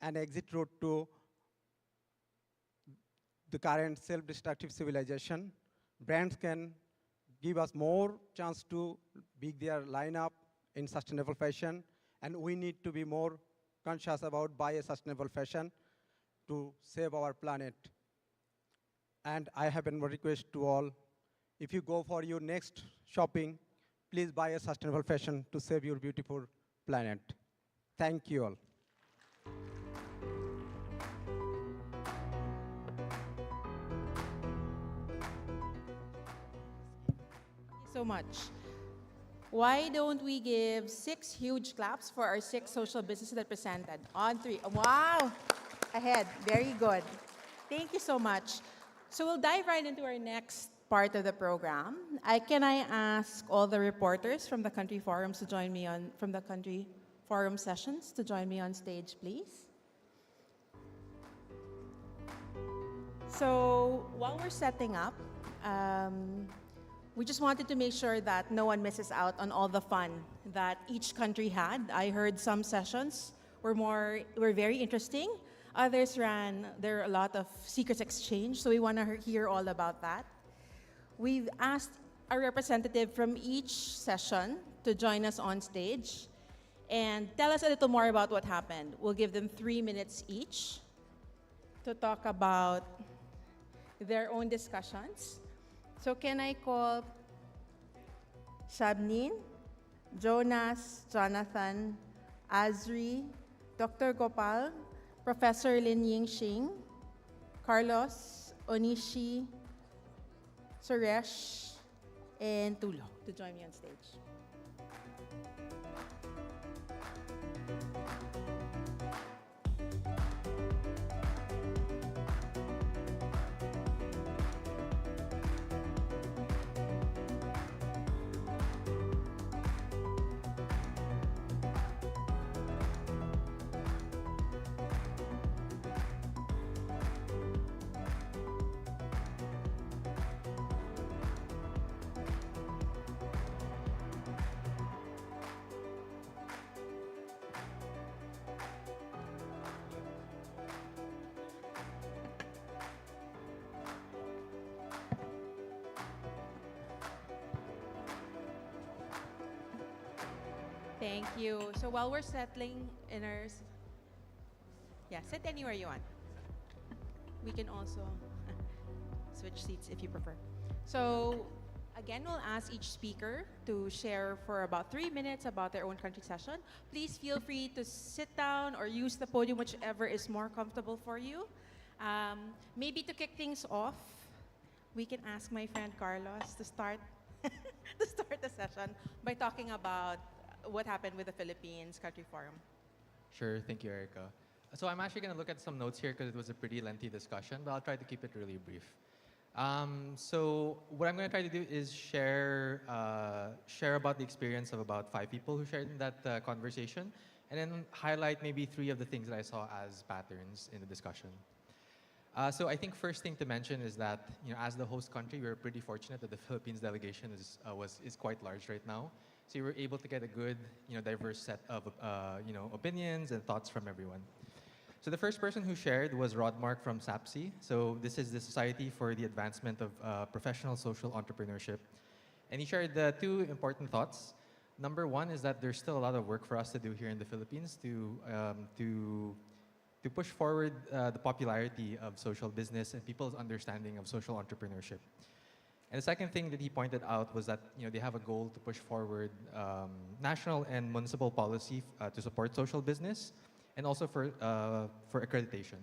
[SPEAKER 6] an exit route to the current self-destructive civilization. Brands can give us more chance to big their lineup in sustainable fashion, and we need to be more conscious about buy a sustainable fashion to save our planet. And I have a request to all, if you go for your next shopping, please buy a sustainable fashion to save your beautiful planet. Thank you all.
[SPEAKER 1] So much. Why don't we give 6 huge claps for our 6 social businesses that presented? On 3. Wow! Ahead. Very good. Thank you so much. So we'll dive right into our next part of the program. Can I ask all the reporters from the country forums to join me from the country forum sessions to join me on stage, please? So while we're setting up, we just wanted to make sure that no one misses out on all the fun that each country had. I heard some sessions were very interesting. Others there are a lot of secrets exchanged, so we want to hear all about that. We've asked a representative from each session to join us on stage and tell us a little more about what happened. We'll give them 3 minutes each to talk about their own discussions. So can I call Shabneen, Jonas, Jonathan, Azri, Dr. Gopal, Professor Lin Yingxing, Carlos, Onishi, Suresh, and Tulo to join me on stage. Thank you. So while we're settling in our, yeah, sit anywhere you want. We can also switch seats if you prefer. So again, we'll ask each speaker to share for about 3 minutes about their own country session. Please feel free to sit down or use the podium, whichever is more comfortable for you. Maybe to kick things off, we can ask my friend Carlos to start to start the session by talking about what happened with the Philippines Country Forum.
[SPEAKER 5] Sure, thank you, Erica. So I'm actually going to look at some notes here because it was a pretty lengthy discussion, but I'll try to keep it really brief. So what I'm going to try to do is share about the experience of about 5 people who shared in that conversation, and then highlight maybe 3 of the things that I saw as patterns in the discussion. So I think first thing to mention is that, as the host country, we're pretty fortunate that the Philippines delegation is quite large right now. So we were able to get a good, diverse set of, opinions and thoughts from everyone. So the first person who shared was Rodmark from SAPSI. So this is the Society for the Advancement of Professional Social Entrepreneurship. And he shared 2 important thoughts. Number 1 is that there's still a lot of work for us to do here in the Philippines to push forward the popularity of social business and people's understanding of social entrepreneurship. And the second thing that he pointed out was that they have a goal to push forward national and municipal policy to support social business, and also for accreditation.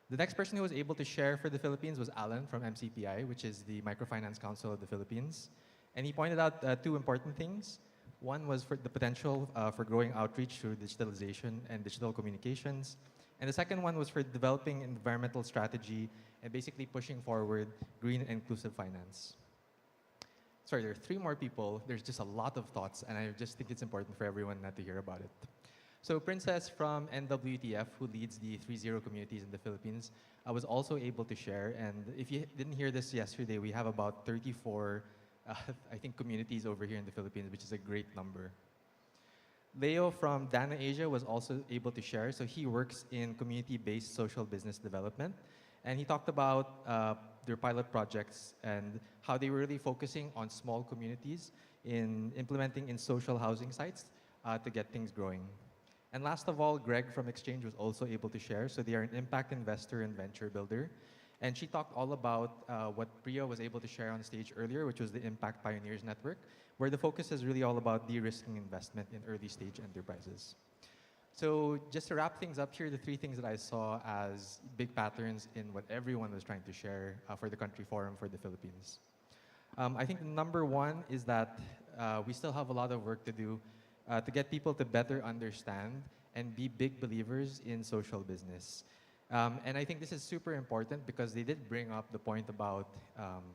[SPEAKER 5] The next person who was able to share for the Philippines was Alan from MCPI, which is the Microfinance Council of the Philippines. And he pointed out 2 important things. One was for the potential for growing outreach through digitalization and digital communications. And the second one was for developing environmental strategy and basically pushing forward green and inclusive finance. Sorry, there are 3 more people. There's just a lot of thoughts, and I just think it's important for everyone not to hear about it. So Princess from NWTF, who leads the 3-0 communities in the Philippines, was also able to share. And if you didn't hear this yesterday, we have about 34, I think, communities over here in the Philippines, which is a great number. Leo from Dana Asia was also able to share. So he works in community-based social business development. And he talked about their pilot projects and how they were really focusing on small communities in implementing in social housing sites to get things growing. And last of all, Greg from Exchange was also able to share. So they are an impact investor and venture builder. And she talked all about what Priya was able to share on stage earlier, which was the Impact Pioneers Network, where the focus is really all about de-risking investment in early stage enterprises. So just to wrap things up here, the 3 things that I saw as big patterns in what everyone was trying to share for the Country Forum for the Philippines. I think number 1 is that we still have a lot of work to do to get people to better understand and be big believers in social business. And I think this is super important because they did bring up the point about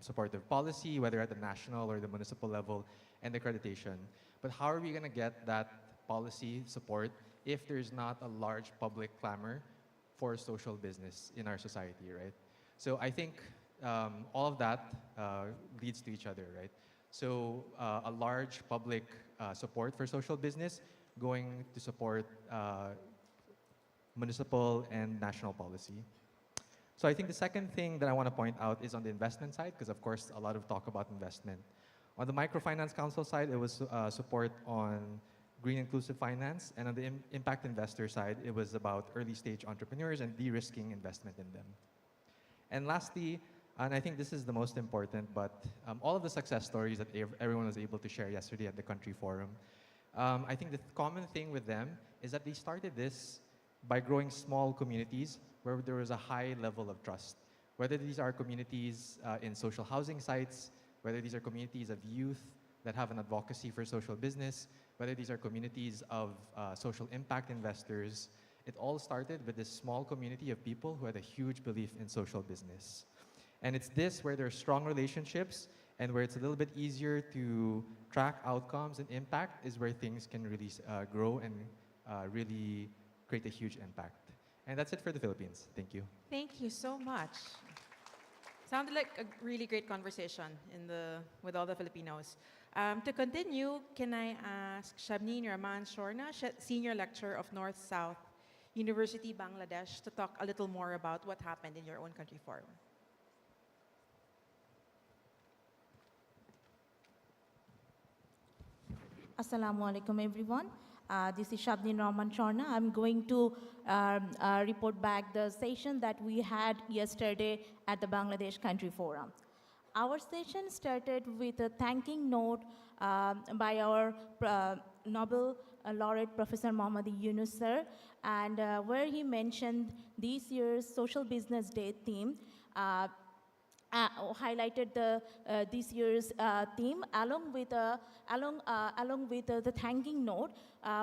[SPEAKER 5] supportive policy, whether at the national or the municipal level, and accreditation. But how are we going to get that policy support if there's not a large public clamor for social business in our society, right? So I think all of that leads to each other, right? So a large public support for social business going to support municipal and national policy. So I think the second thing that I want to point out is on the investment side, because of course a lot of talk about investment. On the Microfinance Council side, it was support on green inclusive finance, and on the impact investor side, it was about early stage entrepreneurs and de-risking investment in them. And lastly, and I think this is the most important, but all of the success stories that everyone was able to share yesterday at the Country Forum, I think the common thing with them is that they started this by growing small communities where there was a high level of trust, Whether these are communities in social housing sites, whether these are communities of youth that have an advocacy for social business, whether these are communities of social impact investors, it all started with this small community of people who had a huge belief in social business. And it's this where there are strong relationships and where it's a little bit easier to track outcomes and impact is where things can really grow and really create a huge impact. And that's it for the Philippines. Thank you.
[SPEAKER 1] Thank you so much. Sounded like a really great conversation with all the Filipinos. To continue, can I ask Shabneen Rahman Shorna, Senior Lecturer of North-South University, Bangladesh, to talk a little more about what happened in your own country forum.
[SPEAKER 7] Assalamu alaikum, everyone. This is Shabneen Rahman Shorna. I'm going to report back the session that we had yesterday at the Bangladesh Country Forum. Our session started with a thanking note by our Nobel laureate Professor Mohammad Yunus sir, and where he mentioned this year's Social Business Day theme, highlighted this year's theme along with the thanking note,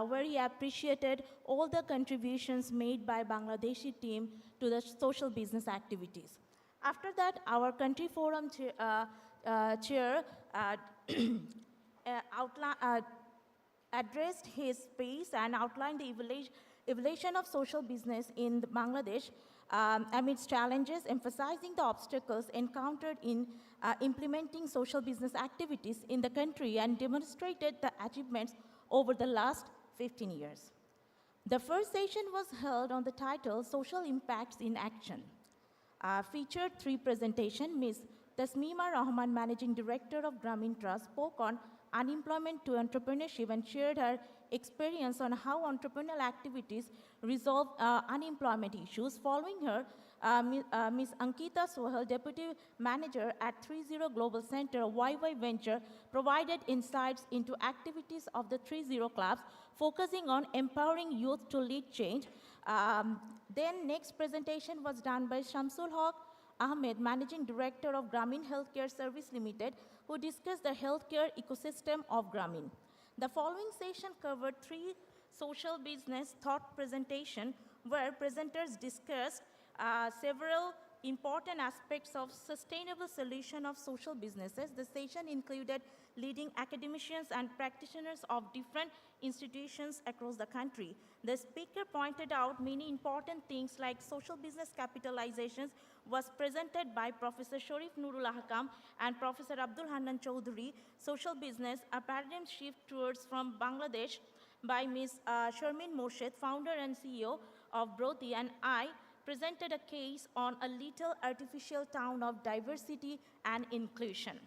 [SPEAKER 7] where he appreciated all the contributions made by Bangladeshi team to the social business activities. After that, our country forum chair addressed his speech and outlined the evaluation of social business in Bangladesh amidst challenges, emphasizing the obstacles encountered in implementing social business activities in the country and demonstrated the achievements over the last 15 years. The first session was held on the title Social Impacts in Action. Featured three presentations. Ms. Tasmima Rahman, Managing Director of Grameen Trust, spoke on unemployment to entrepreneurship and shared her experience on how entrepreneurial activities resolve unemployment issues. Following her, Ms. Ankita Sohel, Deputy Manager at 30 Global Center, YY Venture, provided insights into activities of the 30 clubs, focusing on empowering youth to lead change. Then next presentation was done by Shamsul Haq Ahmed, Managing Director of Grameen Healthcare Service Limited, who discussed the healthcare ecosystem of Grameen. The following session covered three social business thought presentations where presenters discussed several important aspects of sustainable solution of social businesses. The session included leading academicians and practitioners of different institutions across the country. The speaker pointed out many important things like social business capitalizations was presented by Professor Sharif Nurul Ahkam and Professor Abdul Hanan Chowdhury. Social business, a paradigm shift towards from Bangladesh by Ms. Sharmin Morshed, founder and CEO of Broti, and I presented a case on a little artificial town of diversity and inclusion.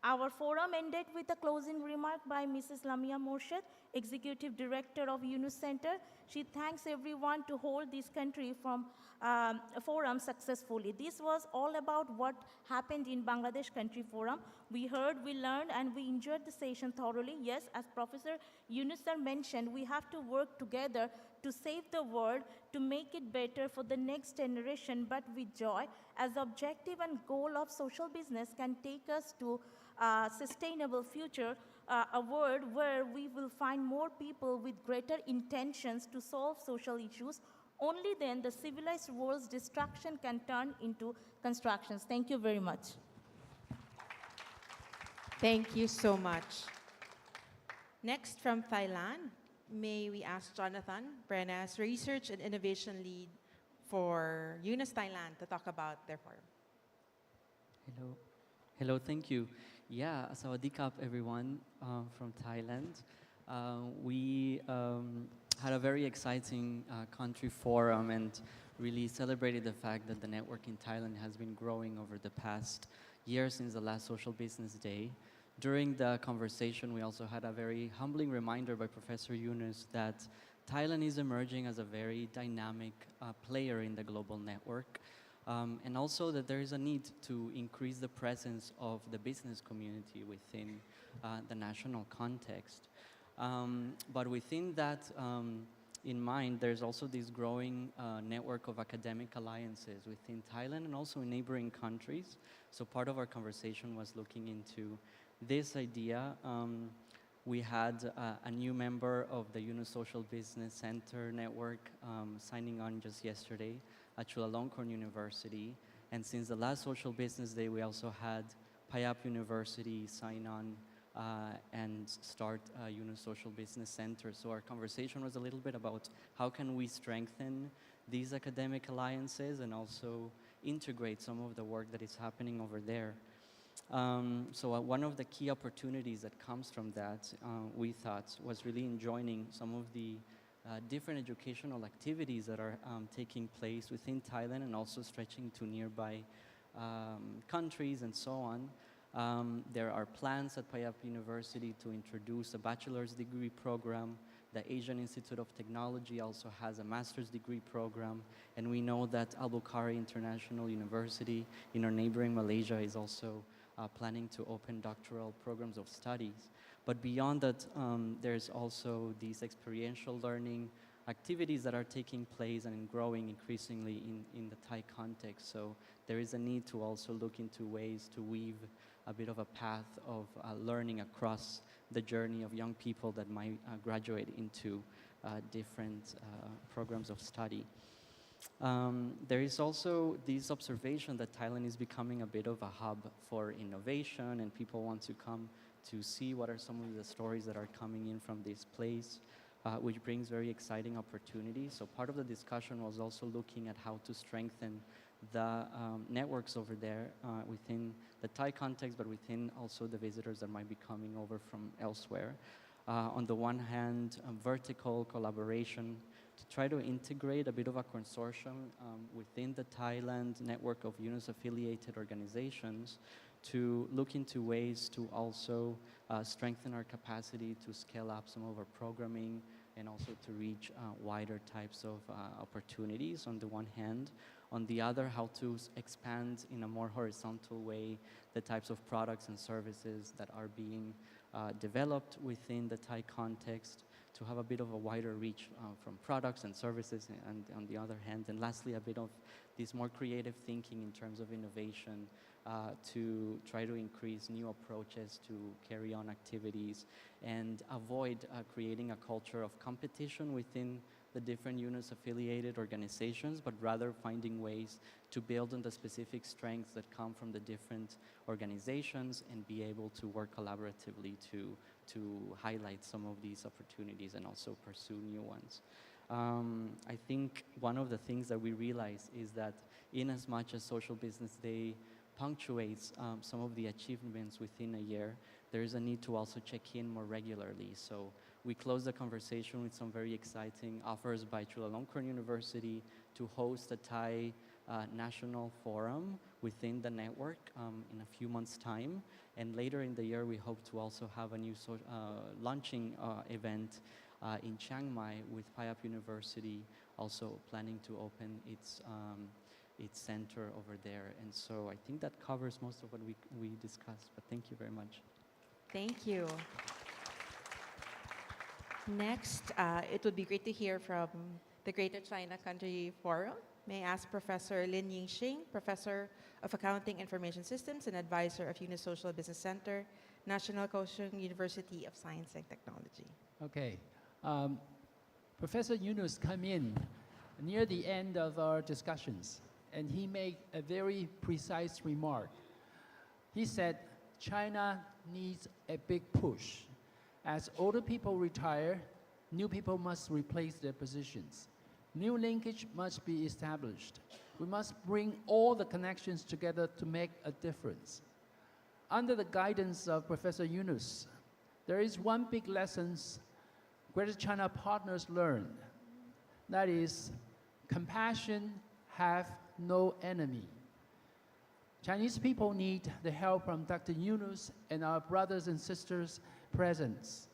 [SPEAKER 7] Our forum ended with a closing remark by Mrs. Lamia Morshed, Executive Director of Yunus Center. She thanks everyone to hold this country forum successfully. This was all about what happened in Bangladesh Country Forum. We heard, we learned, and we enjoyed the session thoroughly. Yes, as Professor Yunus sir mentioned, we have to work together to save the world, to make it better for the next generation, but with joy, as the objective and goal of social business can take us to a sustainable future, a world where we will find more people with greater intentions to solve social issues. Only then the civilized world's destruction can turn into constructions. Thank you very much.
[SPEAKER 1] Thank you so much. Next from Thailand, may we ask Jonathan Brenas, Research and Innovation Lead for Yunus Thailand, to talk about their forum.
[SPEAKER 8] Hello. Hello, thank you. Yeah, Sawadee Krap, everyone from Thailand. We had a very exciting country forum and really celebrated the fact that the network in Thailand has been growing over the past year since the last Social Business Day. During the conversation, we also had a very humbling reminder by Professor Yunus that Thailand is emerging as a very dynamic player in the global network. And also that there is a need to increase the presence of the business community within the national context. But within that in mind, there's also this growing network of academic alliances within Thailand and also in neighboring countries. So part of our conversation was looking into this idea. We had a new member of the UNO Social Business Center network signing on just yesterday at Chulalongkorn University. And since the last Social Business Day, we also had Payap University sign on and start UNO Social Business Center. So our conversation was a little bit about how can we strengthen these academic alliances and also integrate some of the work that is happening over there. So one of the key opportunities that comes from that, we thought, was really enjoining some of the different educational activities that are taking place within Thailand and also stretching to nearby countries and so on. There are plans at Payap University to introduce a bachelor's degree program. The Asian Institute of Technology also has a master's degree program. And we know that Al-Bukhari International University in our neighboring Malaysia is also planning to open doctoral programs of studies. But beyond that, there's also these experiential learning activities that are taking place and growing increasingly in the Thai context. So there is a need to also look into ways to weave a bit of a path of learning across the journey of young people that might graduate into different programs of study. There is also this observation that Thailand is becoming a bit of a hub for innovation, and people want to come to see what are some of the stories that are coming in from this place, which brings very exciting opportunities. So part of the discussion was also looking at how to strengthen the networks over there within the Thai context, but within also the visitors that might be coming over from elsewhere. On the one hand, vertical collaboration to try to integrate a bit of a consortium within the Thailand network of UNOS-affiliated organizations to look into ways to also strengthen our capacity to scale up some of our programming and also to reach wider types of opportunities on the one hand. On the other, how to expand in a more horizontal way the types of products and services that are being developed within the Thai context to have a bit of a wider reach from products and services and on the other hand. And lastly, a bit of this more creative thinking in terms of innovation to try to increase new approaches to carry on activities and avoid creating a culture of competition within the different UNOS affiliated organizations, but rather finding ways to build on the specific strengths that come from the different organizations and be able to work collaboratively to highlight some of these opportunities and also pursue new ones. I think one of the things that we realize is that in as much as Social Business Day punctuates some of the achievements within a year, there is a need to also check in more regularly. So we closed the conversation with some very exciting offers by Chulalongkorn University to host a Thai national forum within the network in a few months' time. And later in the year, we hope to also have a new launching event in Chiang Mai with Payap University, also planning to open its center over there. And so I think that covers most of what we discussed, but thank you very much.
[SPEAKER 1] Thank you. Next, it would be great to hear from the Greater China Country Forum. May I ask Professor Lin Yingxing, Professor of Accounting Information Systems and Advisor of UNO Social Business Center, National Kaohsiung University of Science and Technology.
[SPEAKER 9] Okay. Professor Yunus came in near the end of our discussions, and he made a very precise remark. He said, China needs a big push. As older people retire, new people must replace their positions. New linkage must be established. We must bring all the connections together to make a difference. Under the guidance of Professor Yunus, there is one big lesson Greater China partners learned. That is, compassion have no enemy. Chinese people need the help from Dr. Yunus and our brothers and sisters present.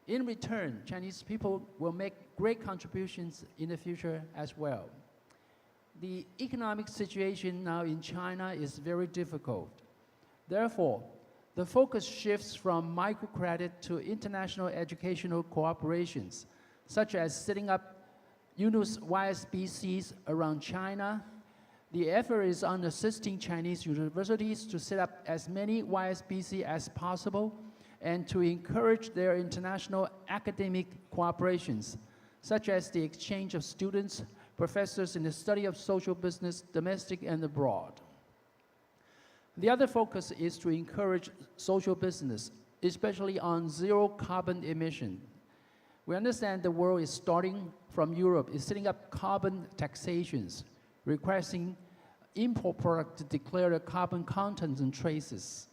[SPEAKER 9] In return, Chinese people will make great contributions in the future as well. The economic situation now in China is very difficult. Therefore, the focus shifts from microcredit to international educational cooperations, such as setting up Yunus YSBCs around China. The effort is on assisting Chinese universities to set up as many YSBC as possible and to encourage their international academic cooperations, such as the exchange of students, professors in the study of social business, domestic and abroad. The other focus is to encourage social business, especially on zero carbon emission. We understand the world is starting from Europe, is setting up carbon taxations, requesting import products to declare the carbon contents and traces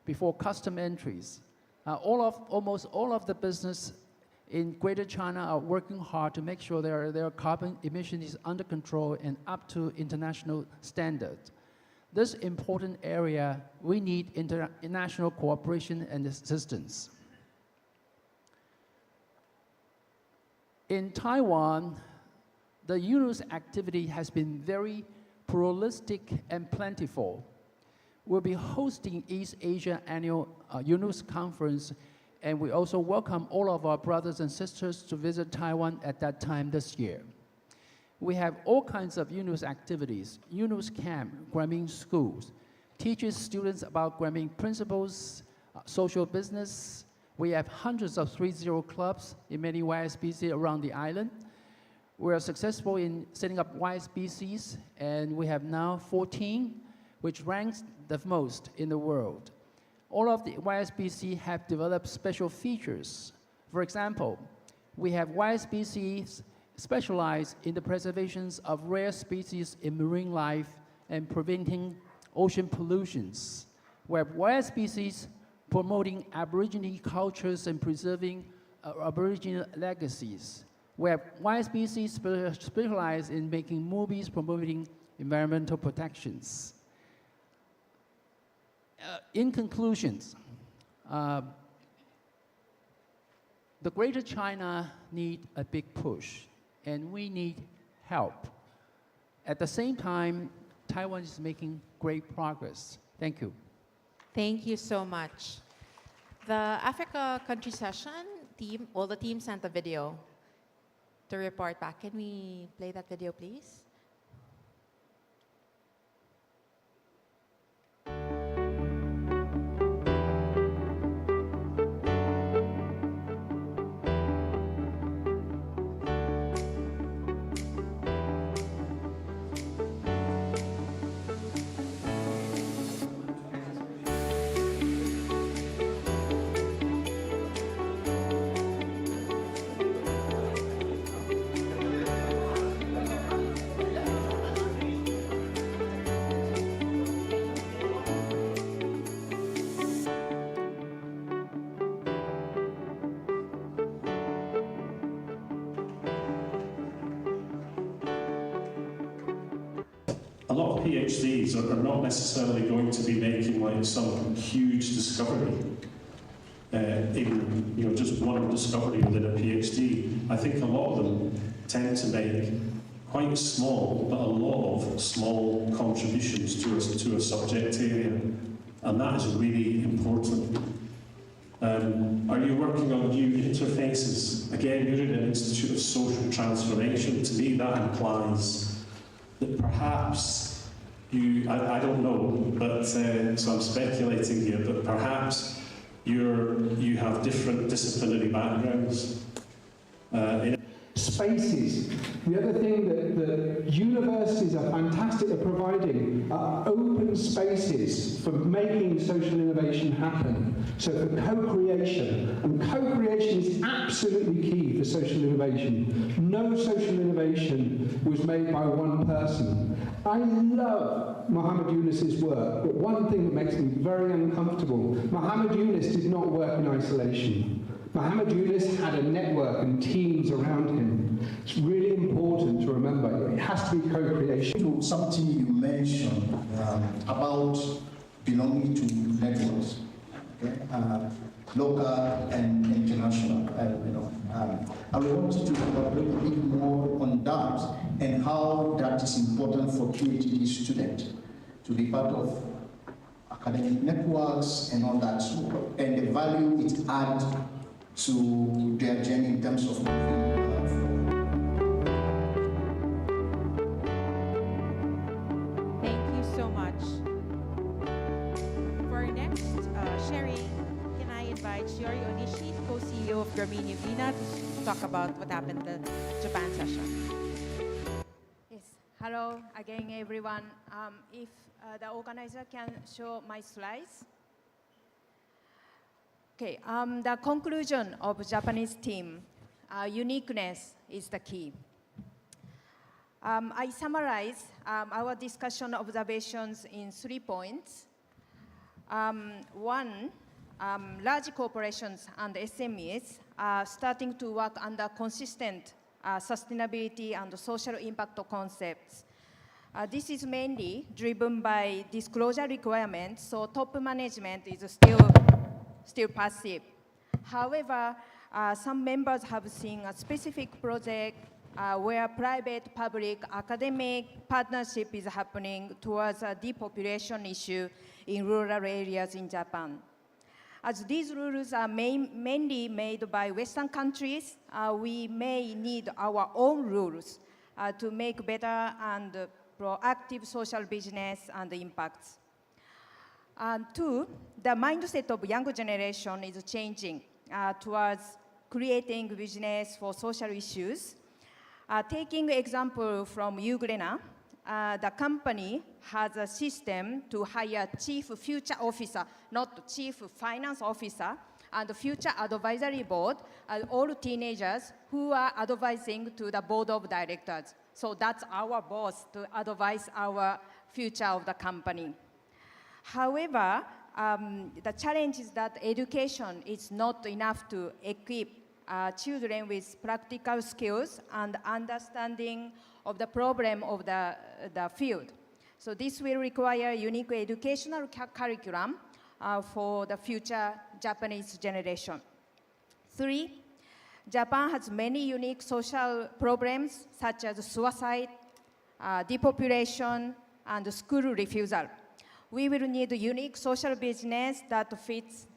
[SPEAKER 9] before custom entries. Almost all of the business in Greater China are working hard to make sure their carbon emission is under control and up to international standards. This important area, we need international cooperation and assistance. In Taiwan, the Yunus activity has been very pluralistic and plentiful. We'll be hosting East Asia Annual Yunus Conference, and we also welcome all of our brothers and sisters to visit Taiwan at that time this year. We have all kinds of Yunus activities, Yunus Camp, Grameen Schools, teaches students about Grameen principles, social business. We have hundreds of 3-0 clubs in many YSBCs around the island. We are successful in setting up YSBCs, and we have now 14, which ranks the most in the world. All of the YSBC have developed special features. For example, we have YSBCs specialized in the preservation of rare species in marine life and preventing ocean pollutions. We have YSBCs promoting Aboriginal cultures and preserving Aboriginal legacies. We have YSBCs specialized in making movies promoting environmental protections. In conclusion, the Greater China need a big push, and we need help. At the same time, Taiwan is making great progress. Thank you.
[SPEAKER 1] Thank you so much. The Africa country session team, all the team sent a video to report back. Can we play that video, please?
[SPEAKER 10] A lot of PhDs are not necessarily going to be making like some huge discovery in just one discovery within a PhD. I think a lot of them tend to make quite small, but a lot of small contributions to a subject area, and that is really important. Are you working on new interfaces? Again, you're in an Institute of Social Transformation. To me, that implies that perhaps I don't know, but so I'm speculating here, but perhaps you have different disciplinary backgrounds.
[SPEAKER 11] Spaces. The other thing that universities are fantastic at providing are open spaces for making social innovation happen. So for co-creation, and co-creation is absolutely key for social innovation. No social innovation was made by one person. I love Muhammad Yunus's work, but one thing that makes me very uncomfortable, Muhammad Yunus did not work in isolation. Muhammad Yunus had a network and teams around him. It's really important to remember. It has to be co-creation.
[SPEAKER 12] Something you mentioned about belonging to networks, okay? Local and international. I wanted to elaborate a bit more on that and how that is important for PhD students to be part of academic networks and all that, and the value it adds to their journey in terms of moving
[SPEAKER 1] much. For our next sharing, can I invite Shiori Onishi, co-CEO of Grameen Yugina, to talk about what happened in the Japan session.
[SPEAKER 14] Yes. Hello again, everyone. If the organizer can show my slides. Okay. The conclusion of Japanese team, uniqueness is the key. I summarize our discussion observations in 3 points. One, large corporations and SMEs are starting to work under consistent sustainability and social impact concepts. This is mainly driven by disclosure requirements, so top management is still passive. However, some members have seen a specific project where private, public, academic partnership is happening towards a depopulation issue in rural areas in Japan. As these rules are mainly made by Western countries, we may need our own rules to make better and proactive social business and impacts. Two, the mindset of younger generation is changing towards creating business for social issues. Taking example from Ugrena, the company has a system to hire chief future officer, not chief finance officer, and future advisory board, all teenagers who are advising to the board of directors. So that's our boss to advise our future of the company. However, the challenge is that education is not enough to equip children with practical skills and understanding of the problem of the field. So this will require unique educational curriculum for the future Japanese generation. Three, Japan has many unique social problems such as suicide, depopulation, and school refusal. We will need a unique social business that fits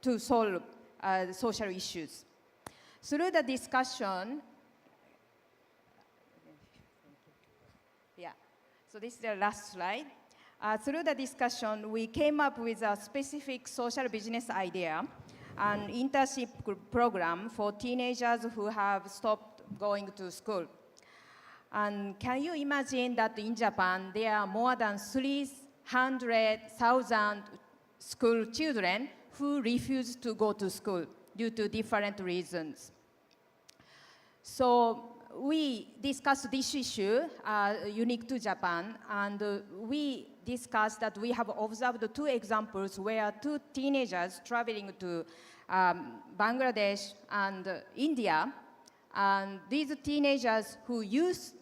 [SPEAKER 14] to solve social issues. Through the discussion, so this is the last slide. Through the discussion, we came up with a specific social business idea, an internship program for teenagers who have stopped going to school. And can you imagine that in Japan, there are more than 300,000 school children who refuse to go to school due to different reasons. So we discussed this issue unique to Japan, and we discussed that we have observed 2 examples where 2 teenagers traveling to Bangladesh and India, and these teenagers who used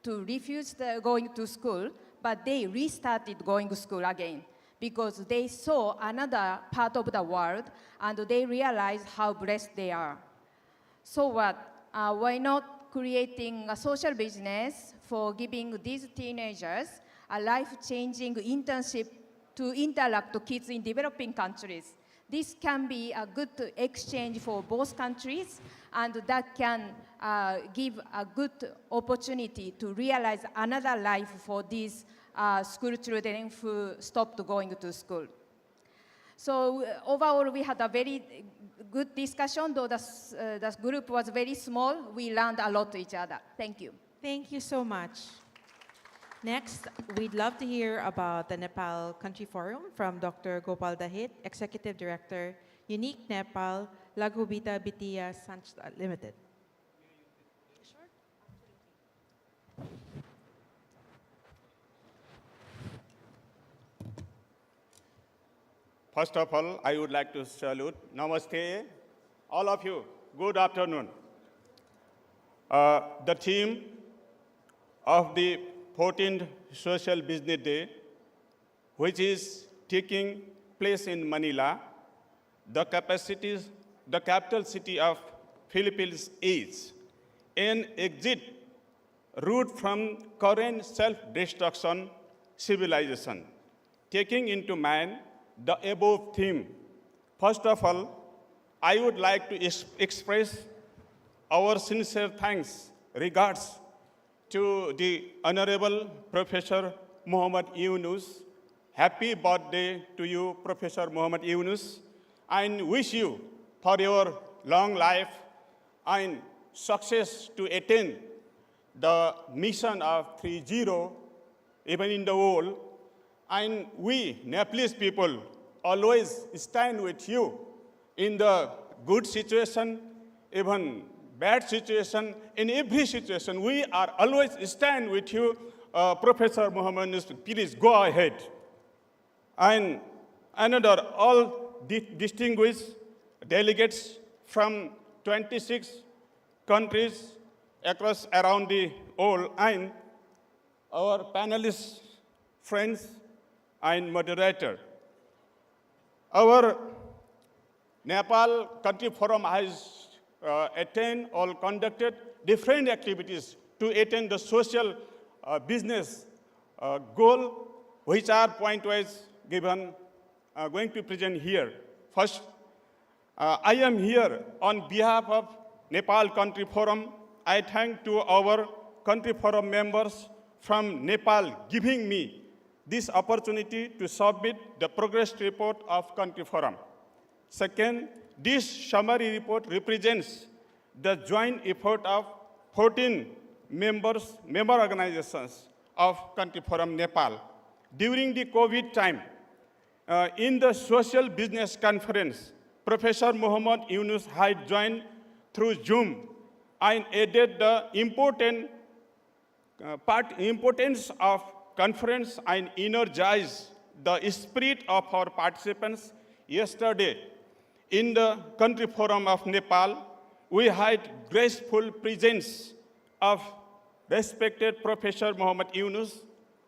[SPEAKER 14] to refuse going to school, but they restarted going to school again because they saw another part of the world and they realized how blessed they are. So what? Why not creating a social business for giving these teenagers a life-changing internship to interact with kids in developing countries? This can be a good exchange for both countries, and that can give a good opportunity to realize another life for these school children who stopped going to school. So overall, we had a very good discussion, though the group was very small. We learned a lot to each other. Thank you.
[SPEAKER 1] Thank you so much. Next, we'd love to hear about the Nepal Country Forum from Dr. Gopal Dahit, Executive Director, Unique Nepal, Laghubita Bitiya Sanstha Limited.
[SPEAKER 15] First of all, I would like to salute, Namaste, all of you. Good afternoon. The theme of the 14th Social Business Day, which is taking place in Manila, the capital city of Philippines is an exit route from current self-destruction civilization, taking into mind the above theme. First of all, I would like to express our sincere thanks, regards to the Honorable Professor Muhammad Yunus. Happy birthday to you, Professor Muhammad Yunus, and wish you for your long life and success to attain the mission of 3.0 even in the world. And we, Nepalese people, always stand with you in the good situation, even bad situation, in every situation. We are always stand with you, Professor Muhammad Yunus. Please go ahead. And another, all distinguished delegates from 26 countries across around the world, and our panelists, friends, and moderator. Our Nepal Country Forum has attained or conducted different activities to attain the social business goal, which are point-wise given, going to present here. First, I am here on behalf of Nepal Country Forum. I thank to our Country Forum members from Nepal giving me this opportunity to submit the progress report of Country Forum. Second, this summary report represents the joint effort of 14 member organizations of Country Forum Nepal. During the COVID time, in the social business conference, Professor Muhammad Yunus had joined through Zoom and added the importance of conference and energized the spirit of our participants. Yesterday, in the Country Forum of Nepal, we had graceful presence of respected Professor Muhammad Yunus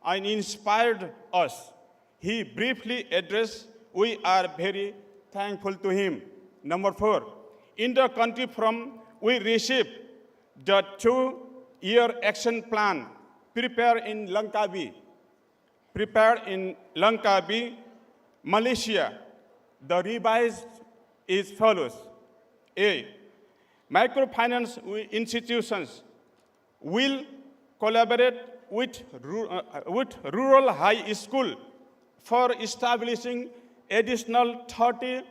[SPEAKER 15] and inspired us. He briefly addressed, we are very thankful to him. Number 4, in the Country Forum, we received the 2-year action plan prepared in Langkawi, Malaysia. The revised is follows. A, microfinance institutions will collaborate with rural high school for establishing additional 30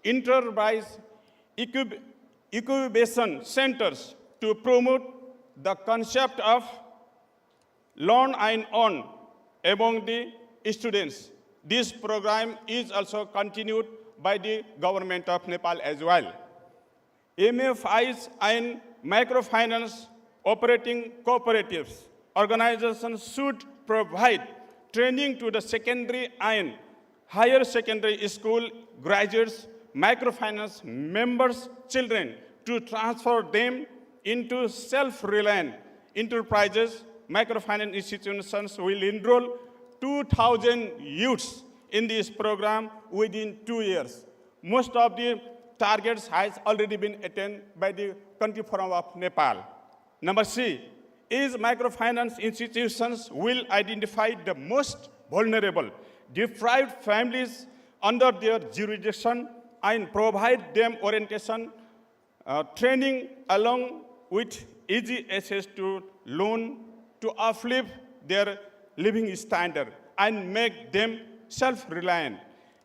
[SPEAKER 15] enterprise incubation centers to promote the concept of learn and earn among the students. This program is also continued by the government of Nepal as well. MFIs and microfinance operating cooperatives organizations should provide training to the secondary and higher secondary school graduates, microfinance members' children to transfer them into self-reliant enterprises. Microfinance institutions will enroll 2,000 youths in this program within 2 years. Most of the targets has already been attained by the Country Forum of Nepal. Number C is microfinance institutions will identify the most vulnerable, deprived families under their jurisdiction and provide them orientation, training along with easy access to loan to uplift their living standard and make them self-reliant.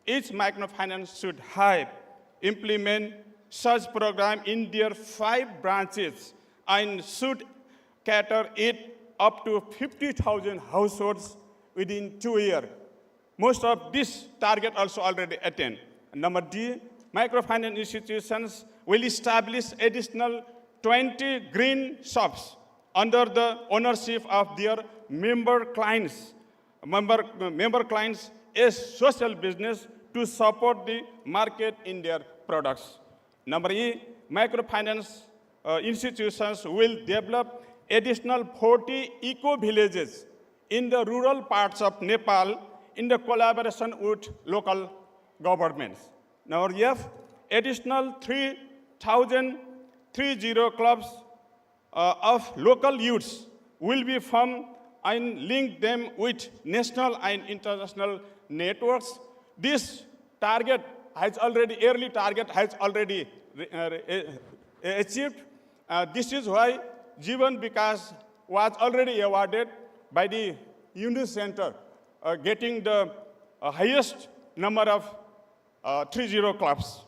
[SPEAKER 15] Each microfinance should have implement such program in their 5 branches and should cater it up to 50,000 households within 2 years. Most of this target also already attained. Number D, microfinance institutions will establish additional 20 green shops under the ownership of their member clients as social business to support the market in their products. Number E, microfinance institutions will develop additional 40 eco-villages in the rural parts of Nepal in the collaboration with local governments. Number F, additional 3,030 clubs of local youths will be formed and link them with national and international networks. This target has already, yearly target has already achieved. This is why Jivan Vikas was already awarded by the Yunus Center getting the highest number of 30 clubs.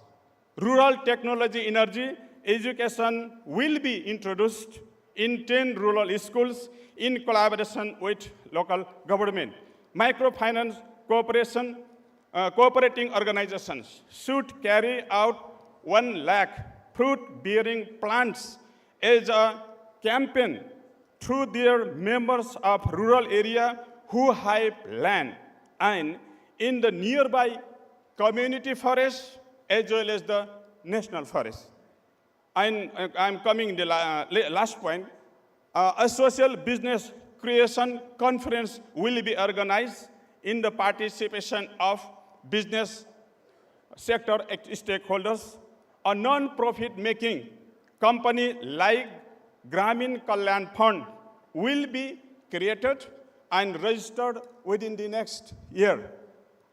[SPEAKER 15] Rural technology energy education will be introduced in 10 rural schools in collaboration with local government. Microfinance cooperation, cooperating organizations should carry out 1 lakh fruit-bearing plants as a campaign through their members of rural area who have land and in the nearby community forest as well as the national forest. And I'm coming to the last point. A social business creation conference will be organized in the participation of business sector stakeholders. A non-profit making company like Gramin Kalyan Fund will be created and registered within the next year.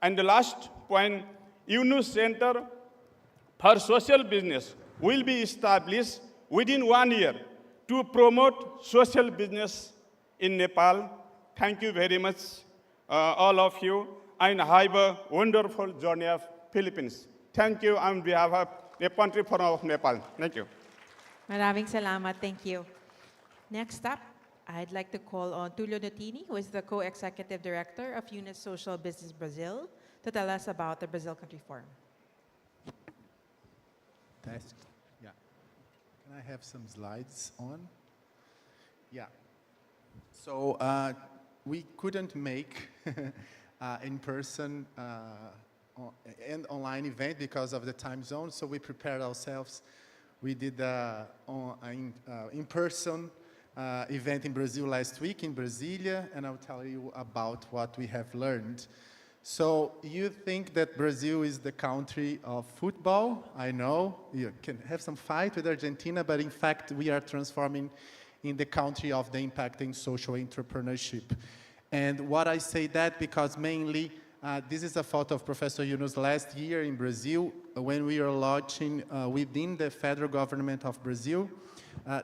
[SPEAKER 15] And the last point, Yunus Center for Social Business will be established within 1 year to promote social business in Nepal. Thank you very much, all of you, and have a wonderful journey of Philippines. Thank you on behalf of the Country Forum of Nepal. Thank you.
[SPEAKER 1] Maraming salamat. Thank you. Next up, I'd like to call on Tulio Notini, who is the Co-Executive Director of Yunus Social Business Brazil, to tell us about the Brazil Country Forum.
[SPEAKER 16] Test. Yeah. Can I have some slides on? Yeah. So we couldn't make in-person and online event because of the time zone, so we prepared ourselves. We did an in-person event in Brazil last week in Brasilia, and I'll tell you about what we have learned. So you think that Brazil is the country of football? I know you can have some fight with Argentina, but in fact we are transforming in the country of the impacting social entrepreneurship. And what I say that because mainly this is a photo of Professor Yunus last year in Brazil when we are launching within the federal government of Brazil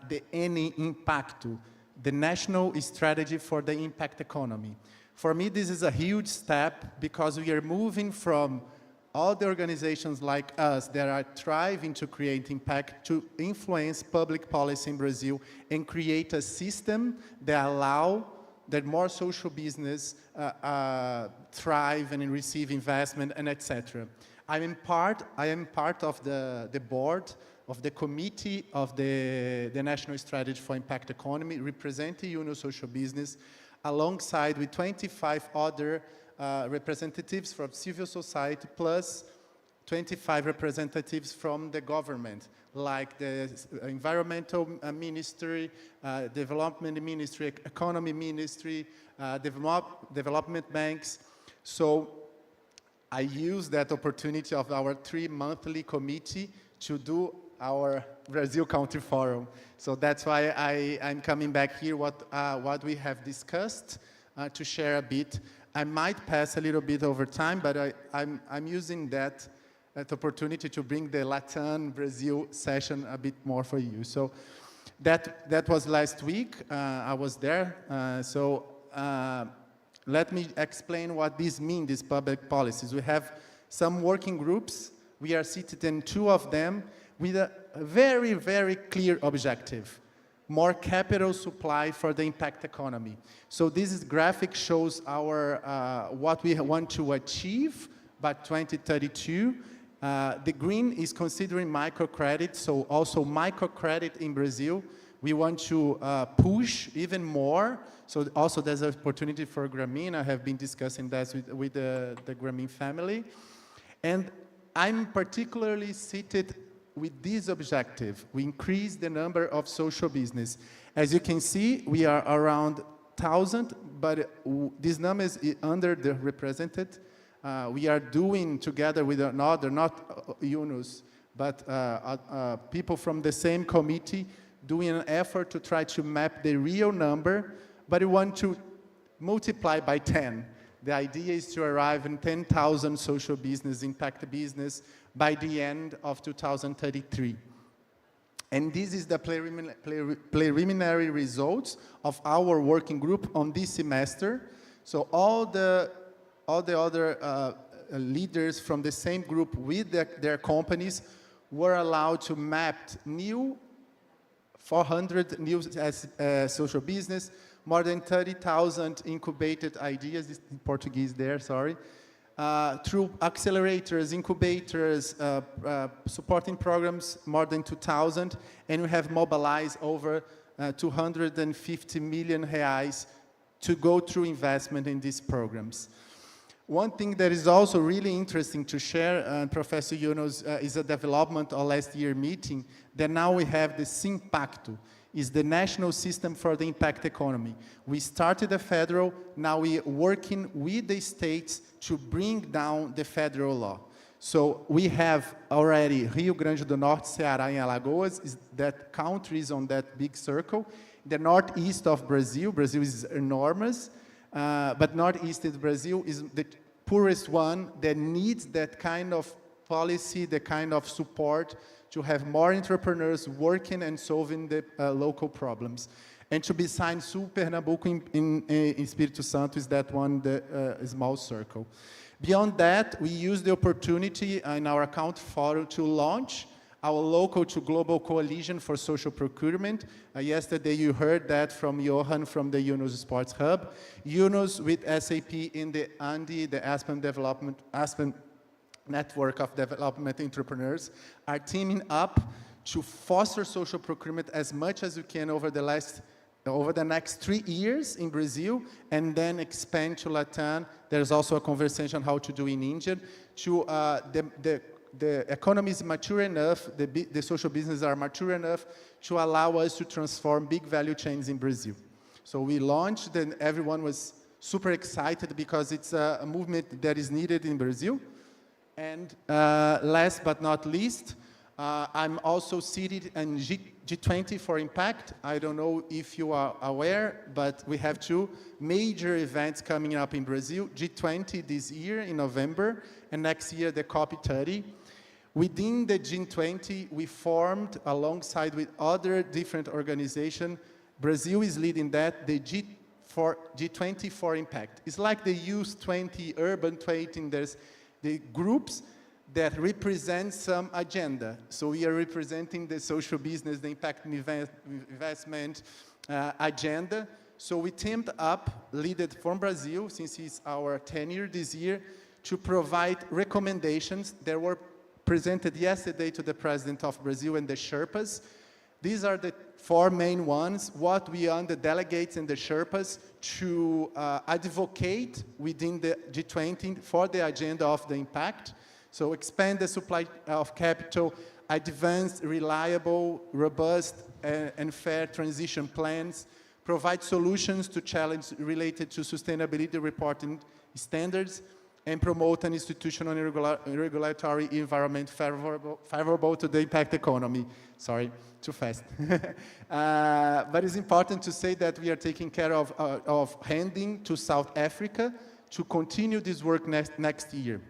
[SPEAKER 16] the N Impacto, the national strategy for the impact economy. For me, this is a huge step because we are moving from all the organizations like us that are striving to create impact to influence public policy in Brazil and create a system that allow that more social business thrive and receive investment and etc. I am part of the board of the committee of the National Strategy for Impact Economy, representing Yunus Social Business, alongside with 25 other representatives from civil society, plus 25 representatives from the government, like the Environmental Ministry, Development Ministry, Economy Ministry, Development Banks. So I use that opportunity of our 3 monthly committee to do our Brazil Country Forum. So that's why I'm coming back here, what we have discussed to share a bit. I might pass a little bit over time, but I'm using that opportunity to bring the Latin Brazil session a bit more for you. So that was last week. I was there. Let me explain what this means, these public policies. We have some working groups. We are seated in 2 of them with a very, very clear objective: more capital supply for the impact economy. So this graphic shows our what we want to achieve by 2032. The green is considering microcredit, so also microcredit in Brazil. We want to push even more. So also there's an opportunity for Grameen. I have been discussing that with the Grameen family. And I'm particularly seated with this objective. We increase the number of social business. As you can see, we are around 1,000, but this number is underrepresented. We are doing together with another, not Yunus, but people from the same committee, doing an effort to try to map the real number, but we want to multiply by 10. The idea is to arrive in 10,000 social business, impact business, by the end of 2033. And this is the preliminary results of our working group on this semester. So all the other leaders from the same group with their companies were allowed to map 400 new social business, more than 30,000 incubated ideas, this in Portuguese there, sorry, through accelerators, incubators, supporting programs, more than 2,000, and we have mobilized over 250 million reais to go through investment in these programs. One thing that is also really interesting to share, Professor Yunus, is a development of last year meeting, that now we have the Simpacto, is the national system for the impact economy. We started the federal, now we are working with the states to bring down the federal law. So we have already Rio Grande do Norte, Ceará, and Alagoas, is that countries on that big circle. The northeast of Brazil, Brazil is enormous, but northeast of Brazil is the poorest one that needs that kind of policy, the kind of support to have more entrepreneurs working and solving the local problems. And to be signed Sul Pernambuco in Espírito Santo is that one, the small circle. Beyond that, we use the opportunity in our account forum to launch our local to global coalition for social procurement. Yesterday you heard that from Johan from the Yunus Sports Hub. Yunus with SAP in the ANDI, the Aspen Network of Development Entrepreneurs, are teaming up to foster social procurement as much as we can over the next 3 years in Brazil, and then expand to Latam. There's also a conversation how to do in India. The economy is mature enough, the social businesses are mature enough to allow us to transform big value chains in Brazil. So we launched, and everyone was super excited because it's a movement that is needed in Brazil. And last but not least, I'm also seated in G20 for Impact. I don't know if you are aware, but we have 2 major events coming up in Brazil. G20 this year in November, and next year the COP30. Within the G20, we formed, alongside with other different organizations, Brazil is leading that, the G20 for Impact. It's like the Youth 20, Urban 20, there's the groups that represent some agenda. So we are representing the social business, the impact investment agenda. So we teamed up, led from Brazil, since it's our tenure this year, to provide recommendations that were presented yesterday to the President of Brazil and the Sherpas. These are the 4 main ones, what we want the delegates and the Sherpas to advocate within the G20 for the agenda of the impact. So expand the supply of capital, advance reliable, robust, and fair transition plans, provide solutions to challenges related to sustainability reporting standards, and promote an institutional and regulatory environment favorable to the impact economy. Sorry, too fast. But it's important to say that we are taking care of handing to South Africa to continue this work next year.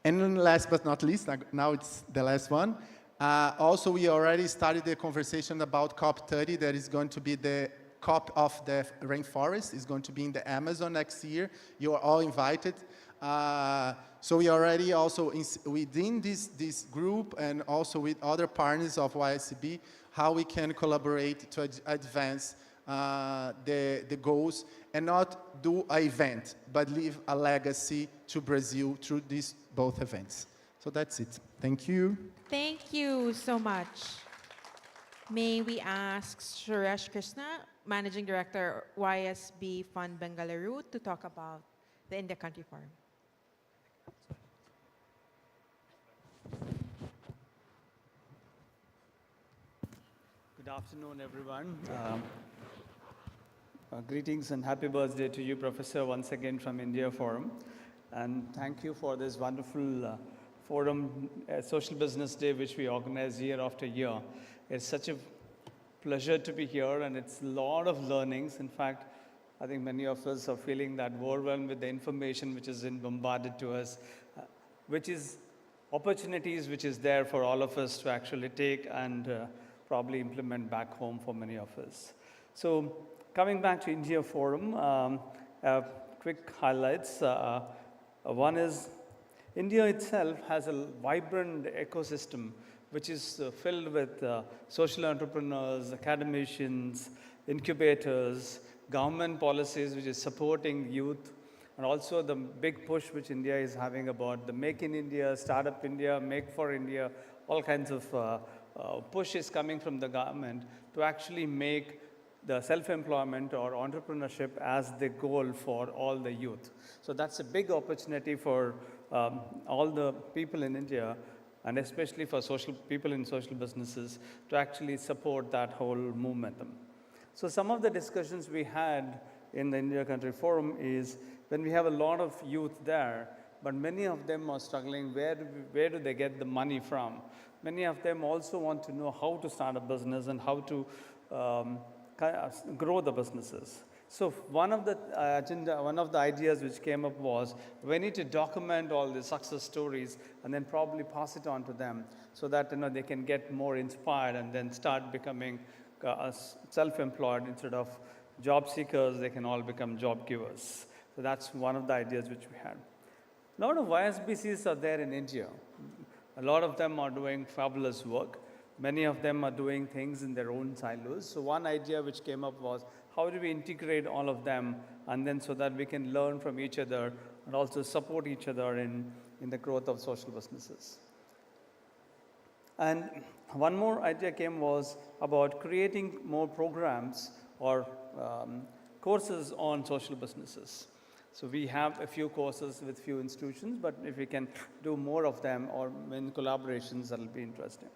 [SPEAKER 16] And then last but not least, now it's the last one. Also, we already started the conversation about COP30. That is going to be the COP of the rainforest. Is going to be in the Amazon next year. You are all invited. So we already also, within this group and also with other partners of YSCB, how we can collaborate to advance the goals and not do an event, but leave a legacy to Brazil through these both events. So that's it. Thank you.
[SPEAKER 1] Thank you so much. May we ask Suresh Krishna, Managing Director, YSB Fund Bengaluru, to talk about the India Country Forum.
[SPEAKER 17] Good afternoon, everyone. Greetings and happy birthday to you, Professor, once again from India Forum. And thank you for this wonderful forum, Social Business Day, which we organize year after year. It's such a pleasure to be here, and it's a lot of learnings. In fact, I think many of us are feeling that overwhelmed with the information which is bombarded to us, which is opportunities which is there for all of us to actually take and probably implement back home for many of us. So coming back to India Forum, quick highlights. One is India itself has a vibrant ecosystem which is filled with social entrepreneurs, academicians, incubators, government policies which is supporting youth, and also the big push which India is having about the Make in India, Startup India, Make for India, all kinds of push is coming from the government to actually make the self-employment or entrepreneurship as the goal for all the youth. So that's a big opportunity for all the people in India, and especially for people in social businesses, to actually support that whole momentum. So some of the discussions we had in the India Country Forum is when we have a lot of youth there, but many of them are struggling, where do they get the money from? Many of them also want to know how to start a business and how to grow the businesses. So one of the ideas which came up was we need to document all the success stories and then probably pass it on to them so that they can get more inspired and then start becoming self-employed. Instead of job seekers, they can all become job givers. So that's one of the ideas which we had. A lot of YSBCs are there in India. A lot of them are doing fabulous work. Many of them are doing things in their own silos. So one idea which came up was, how do we integrate all of them, and then so that we can learn from each other and also support each other in the growth of social businesses. And one more idea came was about creating more programs or courses on social businesses. So we have a few courses with few institutions, but if we can do more of them or in collaborations, that'll be interesting.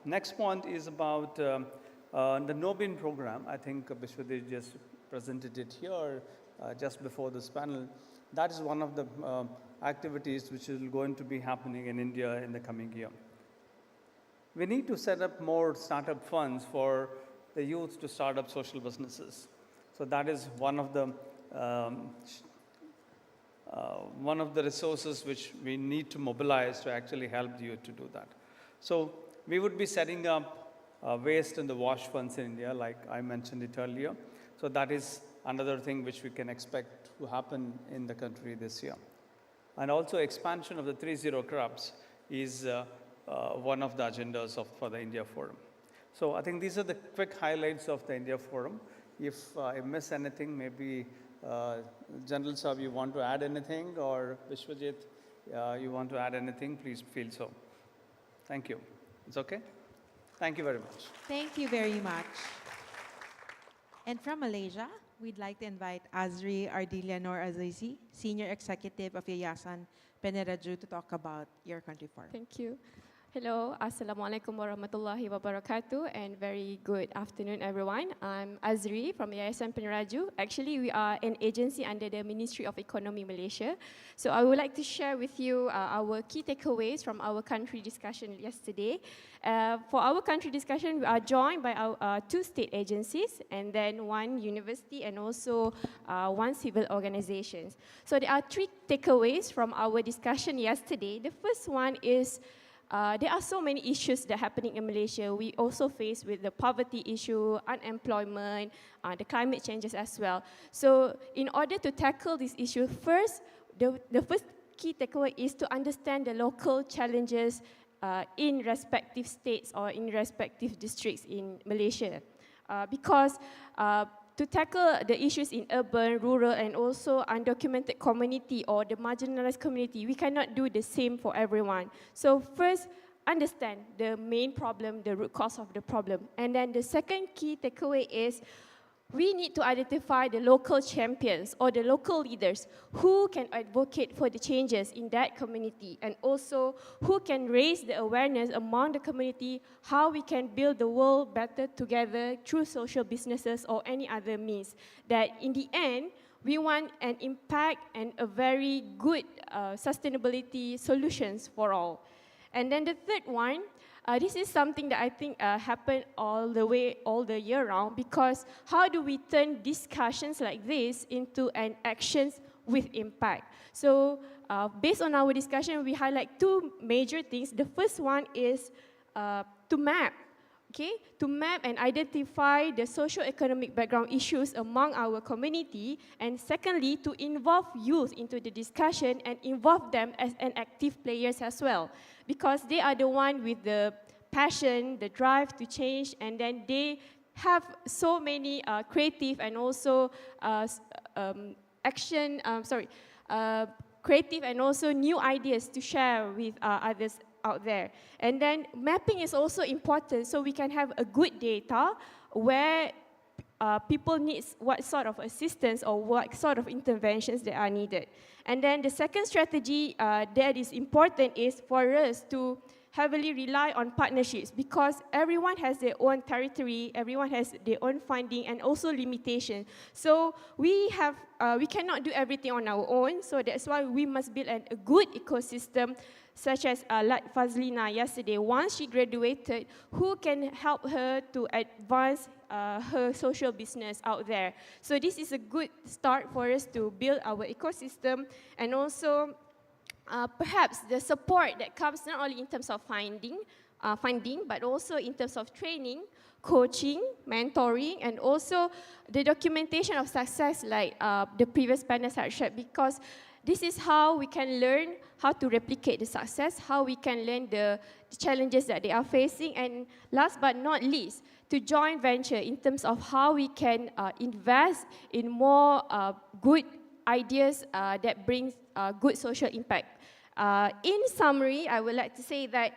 [SPEAKER 17] Next point is about the Nobin program. I think Bishwadev just presented it here just before this panel. That is one of the activities which is going to be happening in India in the coming year. We need to set up more startup funds for the youth to start up social businesses. So that is one of the resources which we need to mobilize to actually help the youth to do that. So we would be setting up waste and the wash funds in India, like I mentioned it earlier. So that is another thing which we can expect to happen in the country this year. And also expansion of the 3-0 clubs is one of the agendas for the India Forum. So I think these are the quick highlights of the India Forum. If I miss anything, maybe General Saab, you want to add anything, or Vishwajit, you want to add anything, please feel so. Thank you. It's okay? Thank you very much.
[SPEAKER 18] Thank you very much. And from Malaysia, we'd like to invite Azri Ardilia Nor Azizi, Senior Executive of Yayasan Peneraju, to talk about your country forum.
[SPEAKER 19] Thank you. Hello, Assalamualaikum warahmatullahi wabarakatuh, and very good afternoon, everyone. I'm Azri from Yayasan Peneraju. Actually, we are an agency under the Ministry of Economy Malaysia. So I would like to share with you our key takeaways from our country discussion yesterday. For our country discussion, we are joined by our 2 state agencies, and then 1 university, and also 1 civil organization. So there are 3 takeaways from our discussion yesterday. The first one is there are so many issues that are happening in Malaysia. We also face with the poverty issue, unemployment, the climate changes as well. So in order to tackle this issue, first, the first key takeaway is to understand the local challenges in respective states or in respective districts in Malaysia. Because to tackle the issues in urban, rural, and also undocumented community or the marginalized community, we cannot do the same for everyone. So first, understand the main problem, the root cause of the problem. And then the second key takeaway is we need to identify the local champions or the local leaders who can advocate for the changes in that community, and also who can raise the awareness among the community how we can build the world better together through social businesses or any other means. That in the end, we want an impact and a very good sustainability solutions for all. And then the third one, this is something that I think happen all the year round, because how do we turn discussions like this into an actions with impact? So based on our discussion, we highlight 2 major things. The first one is to map okay, to map and identify the socio-economic background issues among our community, and secondly, to involve youth into the discussion and involve them as an active players as well, because they are the one with the passion, the drive to change, and then they have so many creative and also creative and also new ideas to share with others out there. And then mapping is also important so we can have a good data where people need what sort of assistance or what sort of interventions that are needed. And then the second strategy that is important is for us to heavily rely on partnerships, because everyone has their own territory, everyone has their own funding and also limitation. So we cannot do everything on our own, so that's why we must build a good ecosystem, such as like Fazlina yesterday, once she graduated, who can help her to advance her social business out there. So this is a good start for us to build our ecosystem, and also perhaps the support that comes not only in terms of funding, but also in terms of training, coaching, mentoring, and also the documentation of success like the previous panelists had shared, because this is how we can learn how to replicate the success, how we can learn the challenges that they are facing, and last but not least, to join venture in terms of how we can invest in more good ideas that brings good social impact. In summary, I would like to say that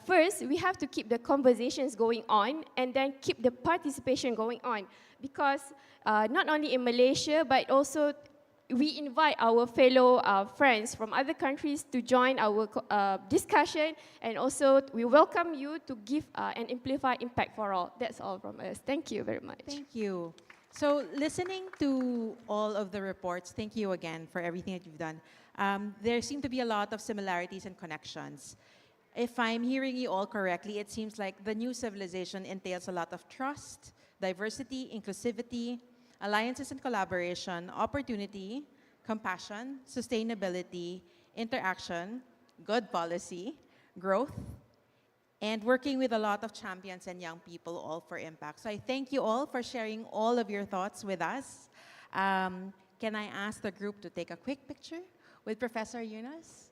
[SPEAKER 19] first, we have to keep the conversations going on and then keep the participation going on, because not only in Malaysia, but also we invite our fellow friends from other countries to join our discussion, and also we welcome you to give and amplify impact for all. That's all from us. Thank you very much.
[SPEAKER 18] Thank you. So listening to all of the reports, thank you again for everything that you've done. There seem to be a lot of similarities and connections. If I'm hearing you all correctly, it seems like the new civilization entails a lot of trust, diversity, inclusivity, alliances and collaboration, opportunity, compassion, sustainability, interaction, good policy, growth, and working with a lot of champions and young people, all for impact. So I thank you all for sharing all of your thoughts with us. Can I ask the group to take a quick picture with Professor Yunus?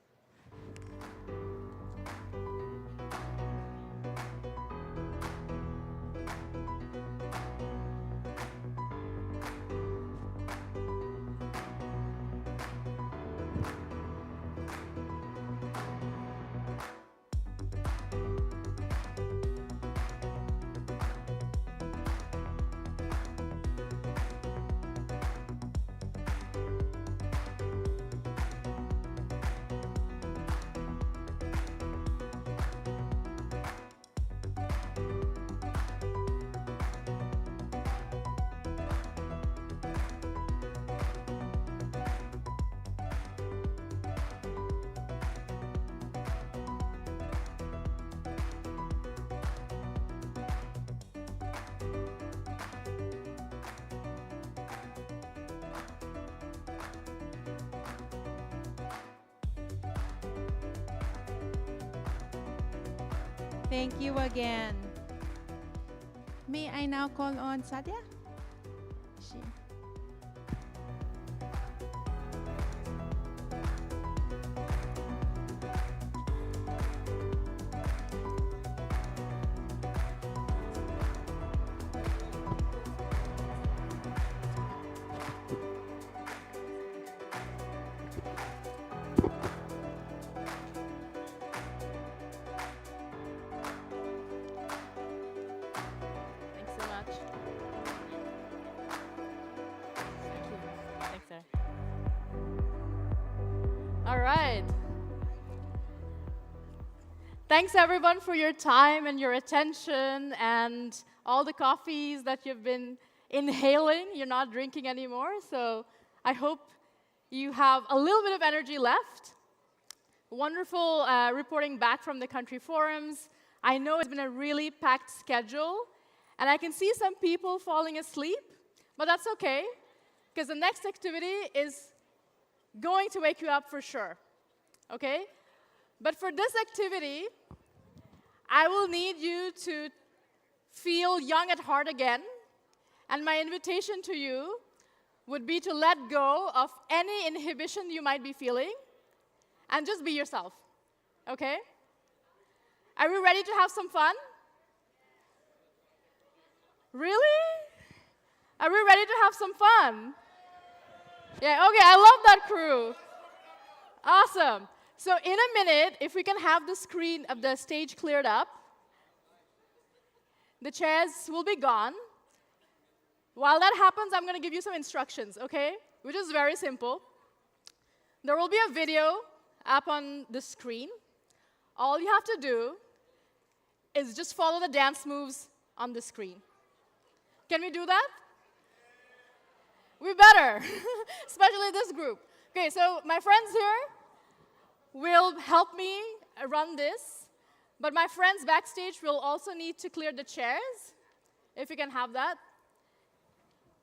[SPEAKER 18] Thank you again. May I now call on Sadia? She.
[SPEAKER 20] Thanks so much. Thank you. Thanks, sir. All right. Thanks, everyone, for your time and your attention and all the coffees that you've been inhaling. You're not drinking anymore, so I hope you have a little bit of energy left. Wonderful reporting back from the country forums. I know it's been a really packed schedule, and I can see some people falling asleep, but that's okay, because the next activity is going to wake you up for sure, okay? But for this activity, I will need you to feel young at heart again. And my invitation to you would be to let go of any inhibition you might be feeling and just be yourself, okay? Are we ready to have some fun? Really? Are we ready to have some fun? Yeah, okay, I love that crew. Awesome. So in a minute, if we can have the screen of the stage cleared up, the chairs will be gone. While that happens, I'm going to give you some instructions, okay? Which is very simple. There will be a video up on the screen. All you have to do is just follow the dance moves on the screen. Can we do that? We better, especially this group. Okay, so my friends here will help me run this, but my friends backstage will also need to clear the chairs, if we can have that.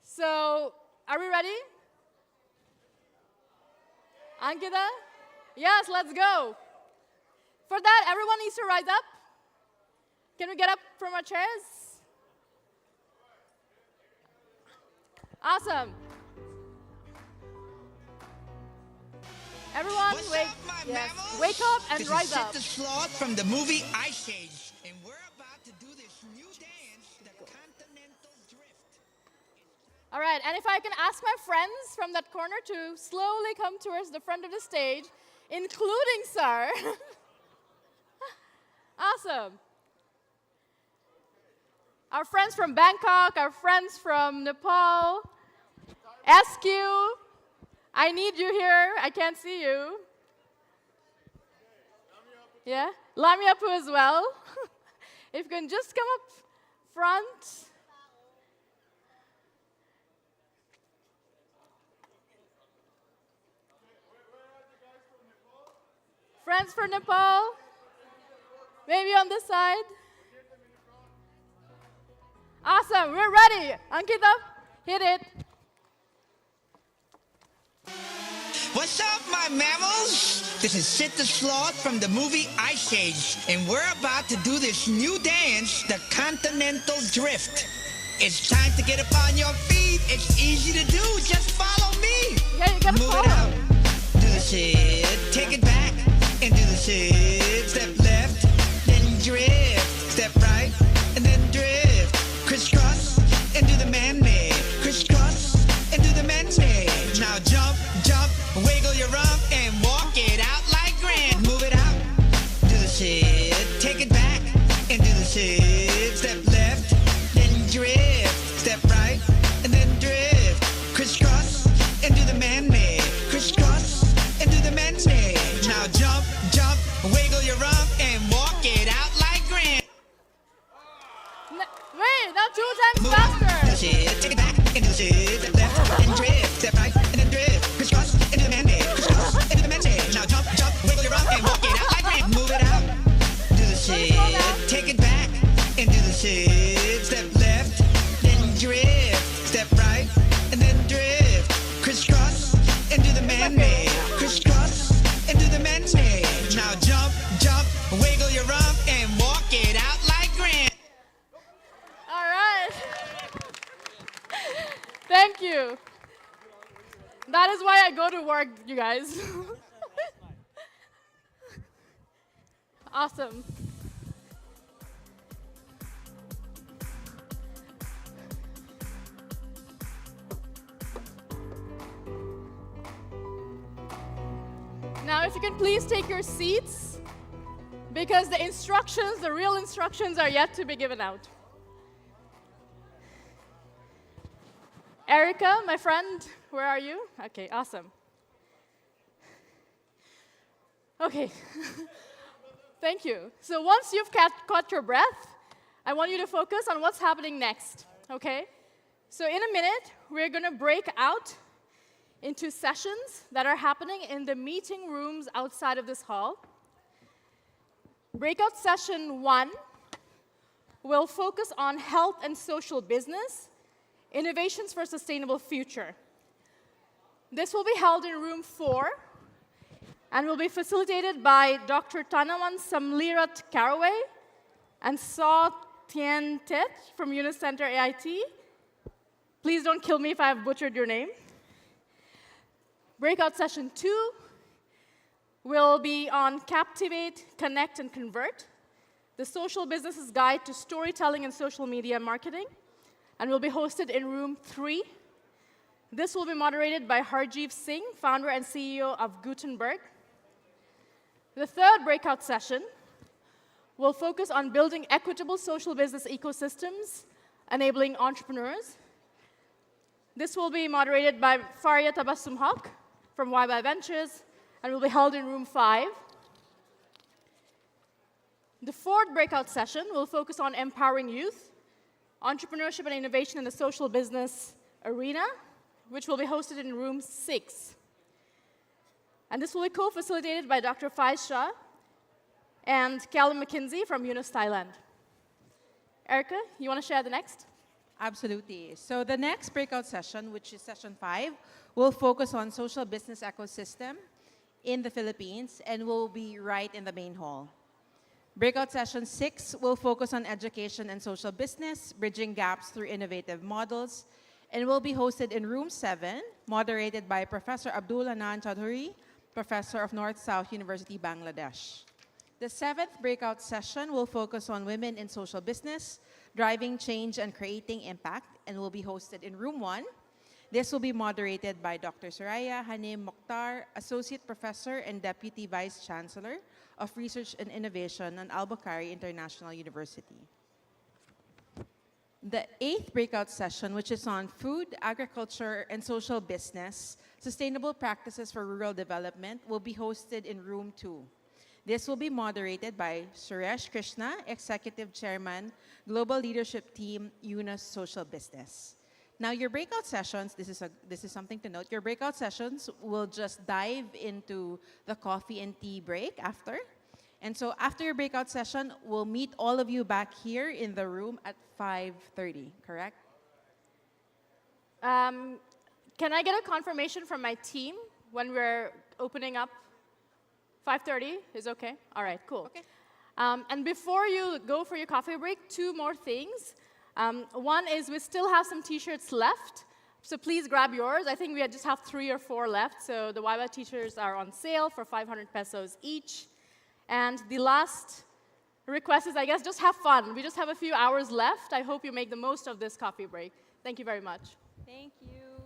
[SPEAKER 20] So, are we ready? Ankita? Yes, let's go. For that, everyone needs to rise up. Can we get up from our chairs? Awesome. Everyone, wake up and rise up.
[SPEAKER 21] This is Sid the Sloth from the movie Ice Age, and we're about to do this new dance, the Continental Drift.
[SPEAKER 20] All right, and if I can ask my friends from that corner to slowly come towards the front of the stage, including Sir. Awesome. Our friends from Bangkok, our friends from Nepal, SQ, I need you here. I can't see you. Yeah? Lamiapu as well. If you can just come up front. Friends from Nepal. Maybe on this side. Awesome, we're ready. Ankita, hit it.
[SPEAKER 21] What's up, my mammals? This is Sid the Sloth from the movie Ice Age, and we're about to do this new dance, the Continental Drift. It's time to get up on your feet. It's easy to do. Just follow me.
[SPEAKER 20] Yeah, you gotta
[SPEAKER 21] Move it out. Do the Sid. Take it back and do the Sid. Step left, then drift. Step right, and then drift. Crisscross and do the man-made. Crisscross and do the man-made. Now jump, jump, wiggle your rump and walk it out like grand. Move it out, do the Sid. Take it back and do the Sid. Step left, then drift. Step right and then drift. Crisscross and do the man-made. Crisscross and do the man-made. Now jump, jump, wiggle your rump and walk it out like grand.
[SPEAKER 20] Wait, now 2 times faster.
[SPEAKER 21] Take it back and do the Sid. Step left and drift. Step right and then drift. Crisscross and do the man-made. Crisscross and do the man-made. Now jump, jump, wiggle your rump and walk it out like grand. Move it out. Do the Sid. Take it back and do the Sid. Step left, then drift. Step right and then drift. Crisscross and do the man-made. Crisscross and do the man-made. Now jump, jump, wiggle your rump and walk it out like grand.
[SPEAKER 20] All right. Thank you. That is why I go to work, you guys. Awesome. Now, if you can please take your seats, because the instructions, the real instructions, are yet to be given out. Erica, my friend, where are you? Okay, awesome. Okay, thank you. So once you've caught your breath, I want you to focus on what's happening next, okay? So in a minute, we're gonna break out into sessions that are happening in the meeting rooms outside of this hall. Breakout session 1 will focus on health and social business, innovations for a sustainable future. This will be held in room 4 and will be facilitated by Dr. Tanawan Samlirat Caraway and Saw Tien Tet from Yunus Center AIT. Please don't kill me if I have butchered your name. Breakout session 2 will be on Captivate, Connect, and Convert, the social business's guide to storytelling and social media marketing, and will be hosted in room 3. This will be moderated by Harjeev Singh, founder and CEO of Gutenberg. The third breakout session will focus on building equitable social business ecosystems, enabling entrepreneurs. This will be moderated by Faria Tabassum Haq from YY Ventures, and will be held in room 5. The fourth breakout session will focus on empowering youth, entrepreneurship and innovation in the social business arena, which will be hosted in room 6. And this will be co-facilitated by Dr. Faiz Shah and Callum McKinsey from Yunus, Thailand. Erica, you want to share the next?
[SPEAKER 18] Absolutely. So the next breakout session, which is session 5, will focus on social business ecosystem in the Philippines and will be right in the main hall. Breakout session 6 will focus on education and social business, bridging gaps through innovative models, and will be hosted in room 7, moderated by Professor Abdul Hanan Chaudhuri, Professor of North-South University, Bangladesh. The 7th breakout session will focus on women in social business, driving change and creating impact, and will be hosted in room 1. This will be moderated by Dr. Soraya Hanim Mokhtar, Associate Professor and Deputy Vice Chancellor of Research and Innovation at Al-Bukhari International University. The 8th breakout session, which is on food, agriculture, and social business, sustainable practices for rural development, will be hosted in room 2. This will be moderated by Suresh Krishna, Executive Chairman, Global Leadership Team, Yunus Social Business. Now, your breakout sessions, this is something to note, your breakout sessions will just dive into the coffee and tea break after. And so after your breakout session, we'll meet all of you back here in the room at 5:30, correct?
[SPEAKER 20] Can I get a confirmation from my team when we're opening up? 5:30 is okay? All right, cool. Okay. And before you go for your coffee break, 2 more things. One is we still have some t-shirts left, so please grab yours. I think we just have 3 or 4 left, so the YY t-shirts are on sale for 500 pesos each. And the last request is, I guess, just have fun. We just have a few hours left. I hope you make the most of this coffee break. Thank you very much.
[SPEAKER 18] Thank you.